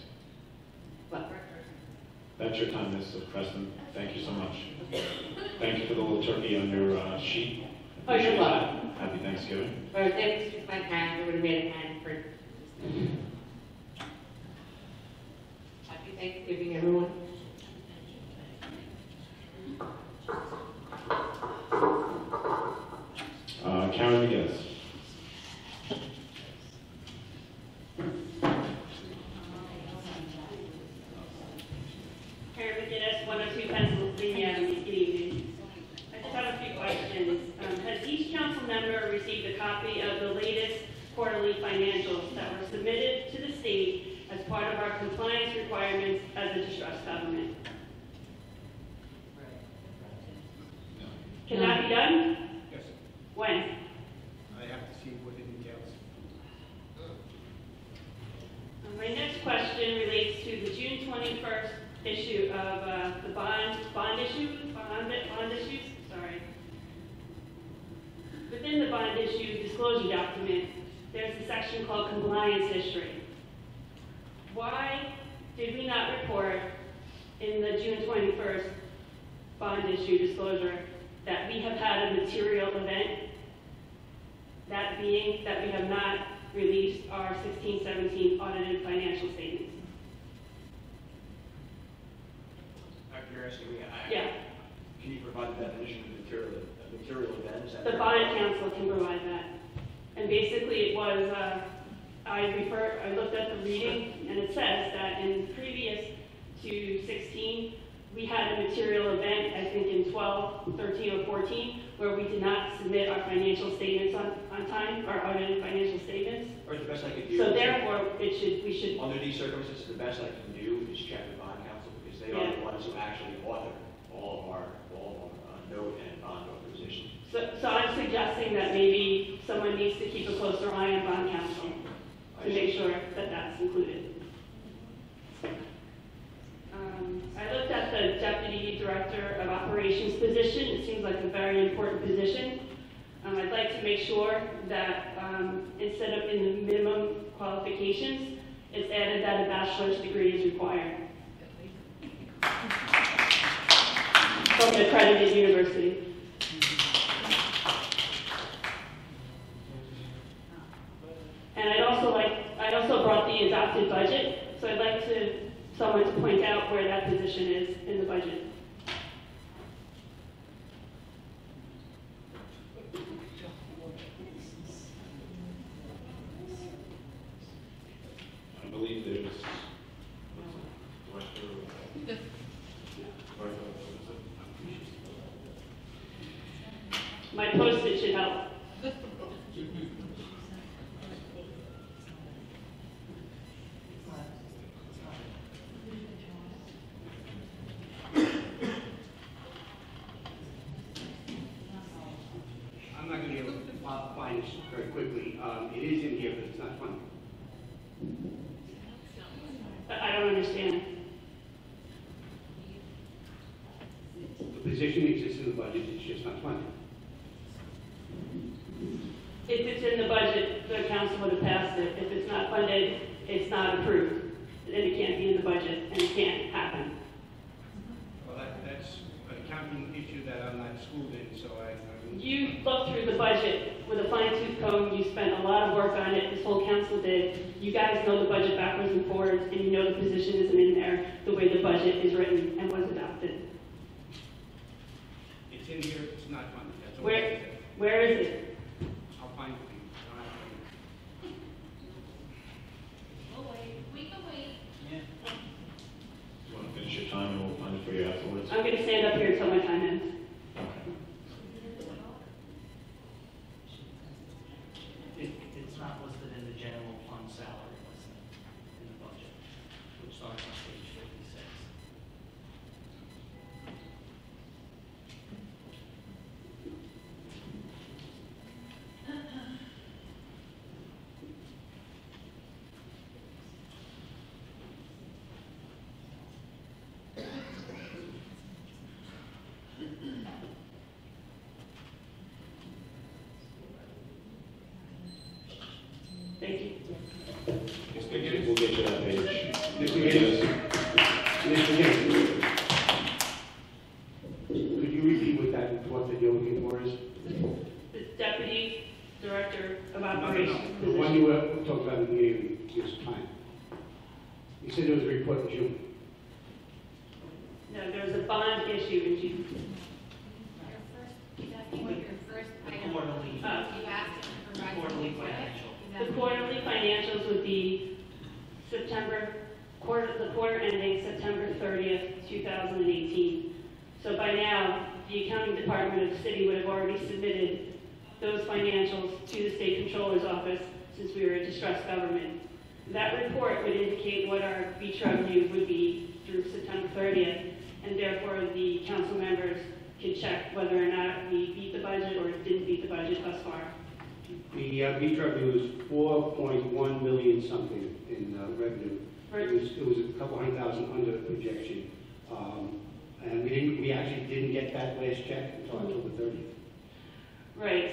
What? That's your time, Mr. Preston. Thank you so much. Thank you for the little turkey on your sheet. Oh, you're Appreciate welcome. that. Happy Thanksgiving. Or if it was just my hand, I would have made a hand for. Happy Thanksgiving, everyone. Karen McGinnis. Karen McGinnis, 102 Pennsylvania. Good evening. I just have a few questions. Has each council member received a copy of the latest quarterly financials that were submitted to the state as part of our compliance requirements as a distressed government? Can that be done? Yes, When? I have to see what it entails. My next question relates to the June 21st issue of the bond issues. Sorry. Within the bond issue disclosure document, there's a section called compliance history. Why did we not report in the June 21st bond issue disclosure that we have had a material event? That being that we have not released our 16-17 audited financial statements. You're asking me, Yeah, can you provide the definition of material events? the bond council can provide that. And basically it was, I looked at the reading and it says that in previous to 16, we had a material event, I think in 12, 13, or 14, where we did not submit our financial statements on time, our audited financial statements. Or the best I could do. So therefore, we should. Under these circumstances, the best I can do is check with bond counsel because they are the ones who actually author all of our note and bond authorization. So I'm suggesting that maybe someone needs to keep a closer eye on bond counsel to make sure that that's included. I looked at the Deputy Director of Operations position. It seems like a very important position. I'd like to make sure that instead of in the minimum qualifications, it's added that a bachelor's degree is required from an accredited university. And I also brought the adopted budget, so I'd like someone to point out where that position is in the budget. I believe there's My Post-it should help. I'm not going to be able to find this very quickly. It is in here, but it's not funded. I don't understand. The position exists in the budget, it's just not funded. If it's in the budget, the council would have passed it. If it's not funded, it's not approved. Then it can't be in the budget, and it can't happen. Well, that's an accounting issue that I'm not schooled in, so I wouldn't. You looked through the budget with a fine-tooth comb. You spent a lot of work on it. This whole council did. You guys know the budget backwards and forwards, and you know the position isn't in there the way the budget is written and was adopted. It's in here, it's not funded, that's all. Where is it? I'll find it for you. I'll have to find it. We'll wait. We can wait. You want to finish your time and we'll find it for you afterwards? I'm going to stand up here until my time ends. It's not listed in the general fund salary list in the budget, which starts on page 56. Thank you. We'll get you that page. Mr. Higgins, could you repeat what that you're looking for is? The Deputy Director of No, Operations. the one you were talking about in the beginning of this time. You said there was a report in June. No, there was a bond issue in June. He's asking what your first item. Quarterly. You asked him to provide. Quarterly what? financial. Is that The what- quarterly financials would be the quarter ending September 30th, 2018. So by now, the accounting department of the city would have already submitted those financials to the state controller's office since we were a distressed government. That report would indicate what our beach revenue would be through September 30th, and therefore the council members can check whether or not we beat the budget or didn't beat the budget thus far. The beach revenue was 4.1 million something in revenue. Right. It was a couple $100,000 under projection. And we actually didn't get that last check until October 30th. Right,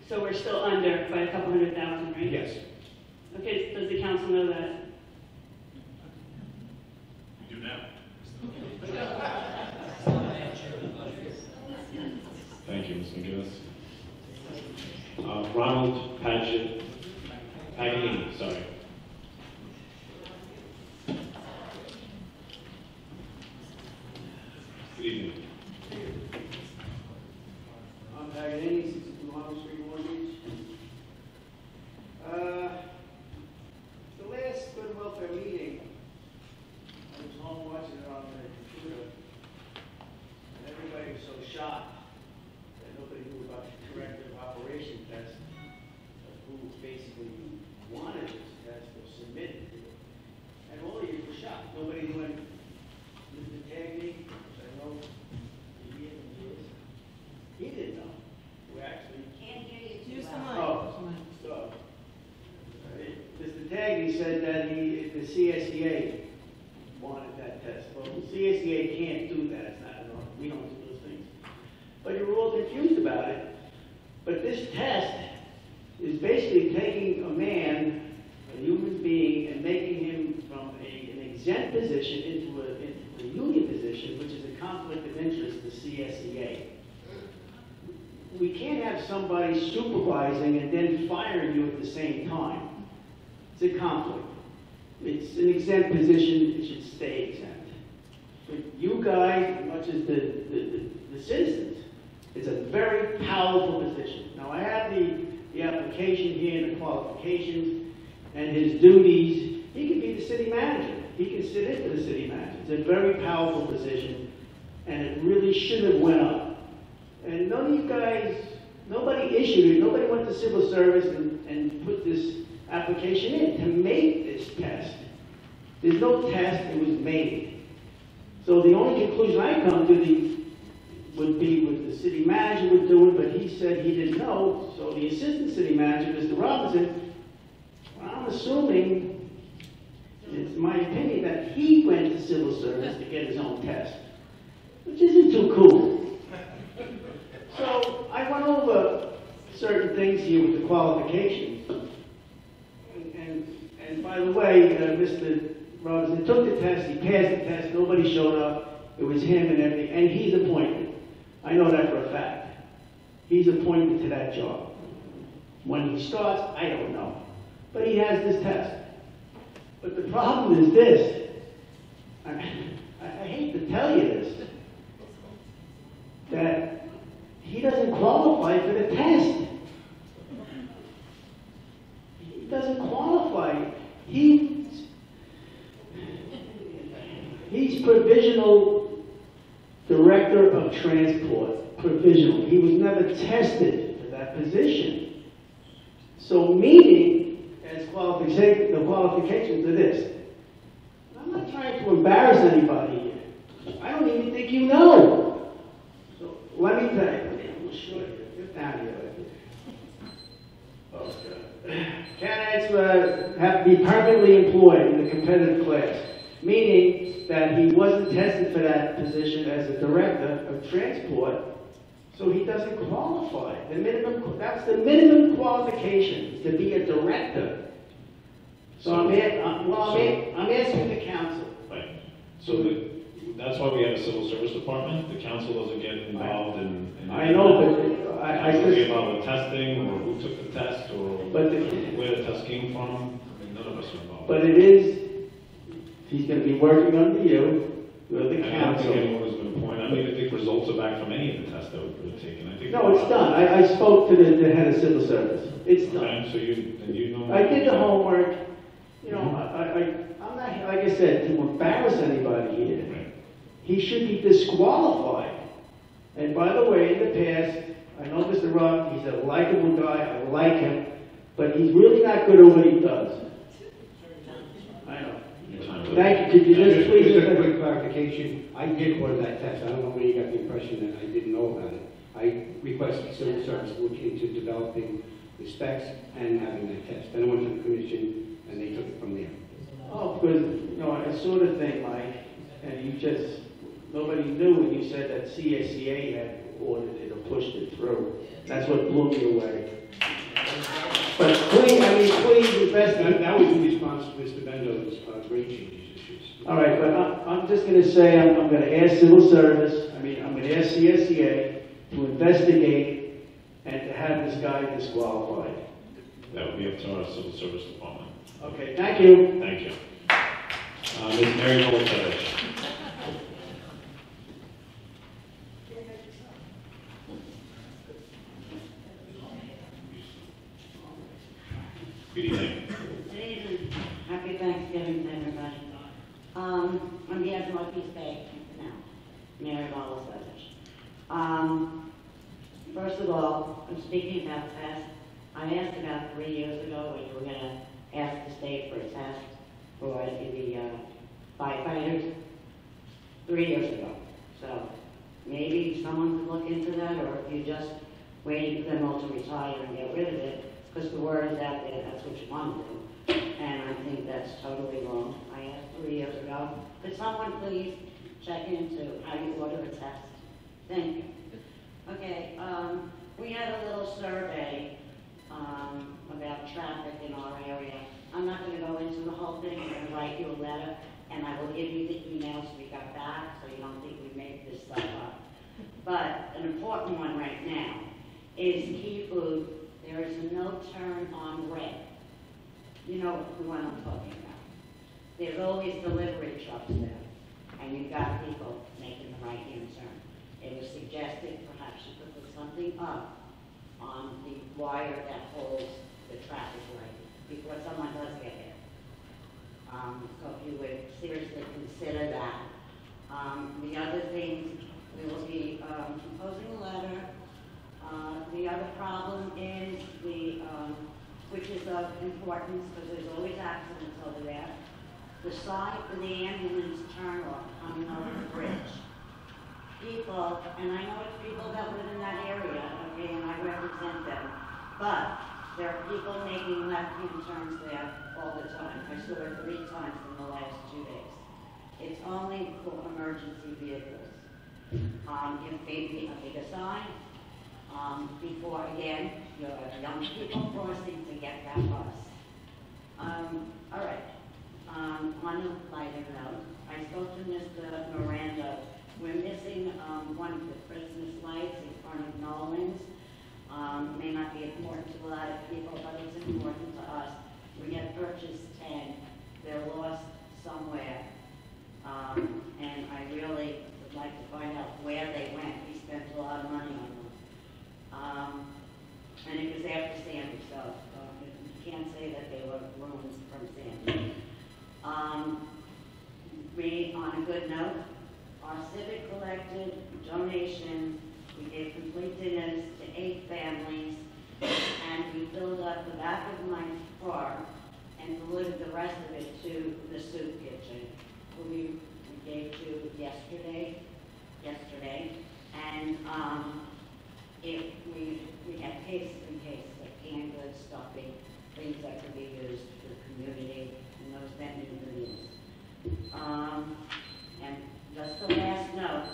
so we're still under by a couple $100,000, right? Yes. Okay, does the council know that? We do now. Thank you, Ms. McGinnis. Ronald Paganini, sorry. Good evening. I'm Paganini, 62 Holland Street, Long Beach. The last good welfare meeting, I was home watching it on the computer, and everybody was so shocked that nobody knew about the corrective operation test, of who basically wanted this test or submitted to it. And all of you were shocked. Nobody knew any. Mr. Tagney, which I know he is, he didn't know. We actually. Can't hear you. Use the too mic. loud. Oh, so, Mr. Tagney said that the CSEA wanted that test. Well, the CSEA can't do that. It's not, we don't do those things. But you were all confused about it. But this test is basically taking a man, a human being, and making him from an exempt position into a union position, which is a conflict of interest, the CSEA. We can't have somebody supervising and then firing you at the same time. It's a conflict. It's an exempt position, it should stay exempt. But you guys, as much as the citizens, it's a very powerful position. Now I have the application here and the qualifications and his duties. He can be the city manager. He can sit in for the city manager. It's a very powerful position and it really should have went up. And none of you guys, nobody issued it, nobody went to civil service and put this application in to make this test. There's no test, it was made. So the only conclusion I come to would be what the city manager would do it, but he said he didn't know. So the assistant city manager, Mr. Robinson, well, I'm assuming, it's my opinion, that he went to civil service to get his own test, which isn't too cool. So I went over certain things things here with the qualifications. And by the way, Mr. Robinson took the test, he passed the test, nobody showed up, it was him and everything, and he's appointed. I know that for a fact. He's appointed to that job. When he starts, I don't know. But he has this test. But the problem is this. I hate to tell you this, that he doesn't qualify for the test. He doesn't qualify. He's provisional director of transport. Provisional. He was never tested for that position. So meaning, as the qualifications are this. I'm not trying to embarrass anybody here. I don't even think you know. So let me tell you. I'm sure you. Get down here. Oh, God. Candidates have to be permanently employed in the competitive class, meaning that he wasn't tested for that position as a director of transport, so he doesn't qualify. That's the minimum qualifications to be a director. So I'm asking the council. Right. So that's why we have a civil service department. The council doesn't get involved in I know, but I doesn't get just. involved with testing or who took the test or where the test came from. I mean, none of us are involved. But it is, he's going to be working under you, with the I don't think council. anyone has been appointed. I don't even think results are back from any of the tests that were taken. I think No, it's done. I spoke to the head of civil service. It's done. Okay, so you know. I did the homework. You know, I'm not, like I said, to embarrass anybody here. Right. He should be disqualified. And by the way, in the past, I know Mr. Rock, he's a likable guy, I like him, but he's really not good at what he does. I know. Thank you. Could you just please... Just a quick clarification. I did order that test. I don't know where you got the impression that I didn't know about it. I requested civil service to look into developing the specs and having that test. Then I went to the commission and they took it from there. Oh, because, you know, I saw the thing, Mike, and you just, nobody knew when you said that CSCA had ordered it or pushed it through. That's what blew me away. But please investigate. That was in response to Mr. Bendo's grade changes issues. All right, but I'm just going to say I'm going to ask civil service, I'm going to ask CSCA to investigate and to have this guy disqualified. That would be up to our civil service department. Okay, thank you. Thank you. Ms. Mary Voltevich. Good evening. Good evening. Happy Thanksgiving to everybody. On behalf of LongBeachCOA, now, Mary Voltevich. First of all, I'm speaking about tests. I asked about 3 years ago when you were going to ask the state for a test for the firefighters. 3 years ago. So maybe someone could look into that, or if you just waiting for them all to retire and get rid of it, because the word is out there, that's what you want to do. And I think that's totally wrong. I asked 3 years ago. Could someone please check into how you order a test? Thank you. Okay, we had a little survey about traffic in our area. I'm not going to go into the whole thing. I'm going to write you a letter, and I will give you the emails we got back, so you don't think we made this stuff up. But an important one right now is Key Food. There is a no turn on red. You know the one I'm talking about. There's always delivery trucks there, and you've got people making the right-hand turn. It was suggested perhaps you could put something up on the wire that holds the traffic light before someone does get here. So if you would seriously consider that. The other things, we will be composing a letter. The other problem is which is of importance because there's always accidents over there. The side of the ambulance turn off coming over the bridge. People, and I know it's people that live in that area, okay, and I represent them, but there are people making left-hand turns there all the time. I saw it 3 times in the last 2 days. It's only for emergency vehicles. If maybe a bigger sign, before, again, your young people crossing to get that bus. All right. On a lighter note, I spoke to Mr. Miranda. We're missing one of the Christmas lights in front of Nolan's. May not be important to a lot of people, but it's important to us. We had purchased 10. They're lost somewhere. And I really would like to find out where they went. We spent a lot of money on them. And it was after Sandy, so you can't say that they were ruins from Sandy. On a good note, our civic collected donations. We gave complete dinners to 8 families, and we filled up the back of my car and delivered the rest of it to the soup kitchen, who we gave to yesterday, and we had cases and cases of canned goods, stuffing, things that could be used for the community, and those that need the meals. And just the last note,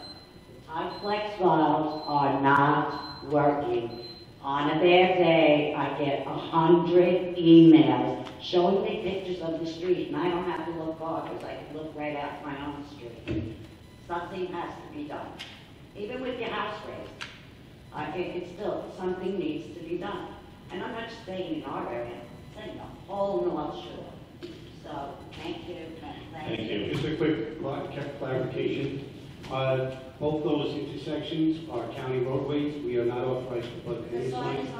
the Tide Flex files are not working. On a bad day, I get 100 emails showing me pictures of the street, and I don't have to look far because I can look right out my own street. Something has to be done. Even with your house raised, it's still, something needs to be done. And I'm not just saying in our area, I'm saying the whole North Shore. So, thank you. Thank you. Just a quick clarification. Both those intersections are county roadways. We are not authorized to put any The sign signs is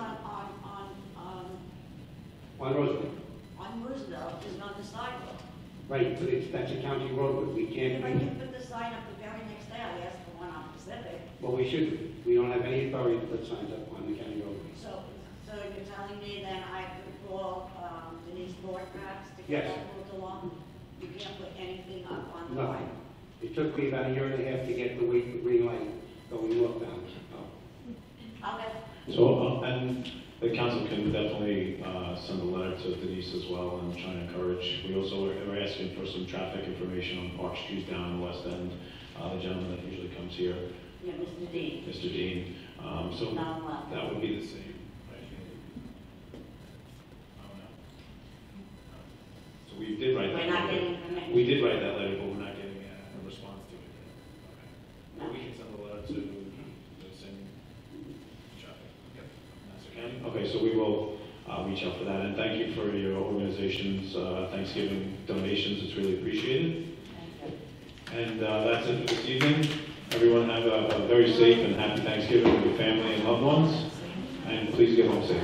on Roosevelt. on Roosevelt, is on the sidewalk. Right, but that's a county roadway. We If I can't, can put the sign up the very next day, I'll ask for one on Pacific. well, we shouldn't. We don't have any authority to put signs up on the county roadway. So you're telling me that I could call Denise Ford perhaps to Yes. get that moved along? You can't put anything up on the No. line? It took me about a year and a half to get the green light going northbound. Okay. So, and the council can definitely send a letter to Denise as well and try and encourage. We also are asking for some traffic information on Park Street down in the West End. The gentleman that usually comes here, Yeah, Mr. Dean. Mr. Dean. So Not well. that would be the same. Right? So we did write that We're not letter. getting permission. We did write that letter, but we're not getting a response to it yet. Okay. But we can send a letter to the same traffic. Yep. Nassau County. Okay, so we will reach out for that, and thank you for your organization's Thanksgiving donations. It's really appreciated. And that's it for this evening. Everyone have a very safe and happy Thanksgiving with your family and loved ones, and please get home safe.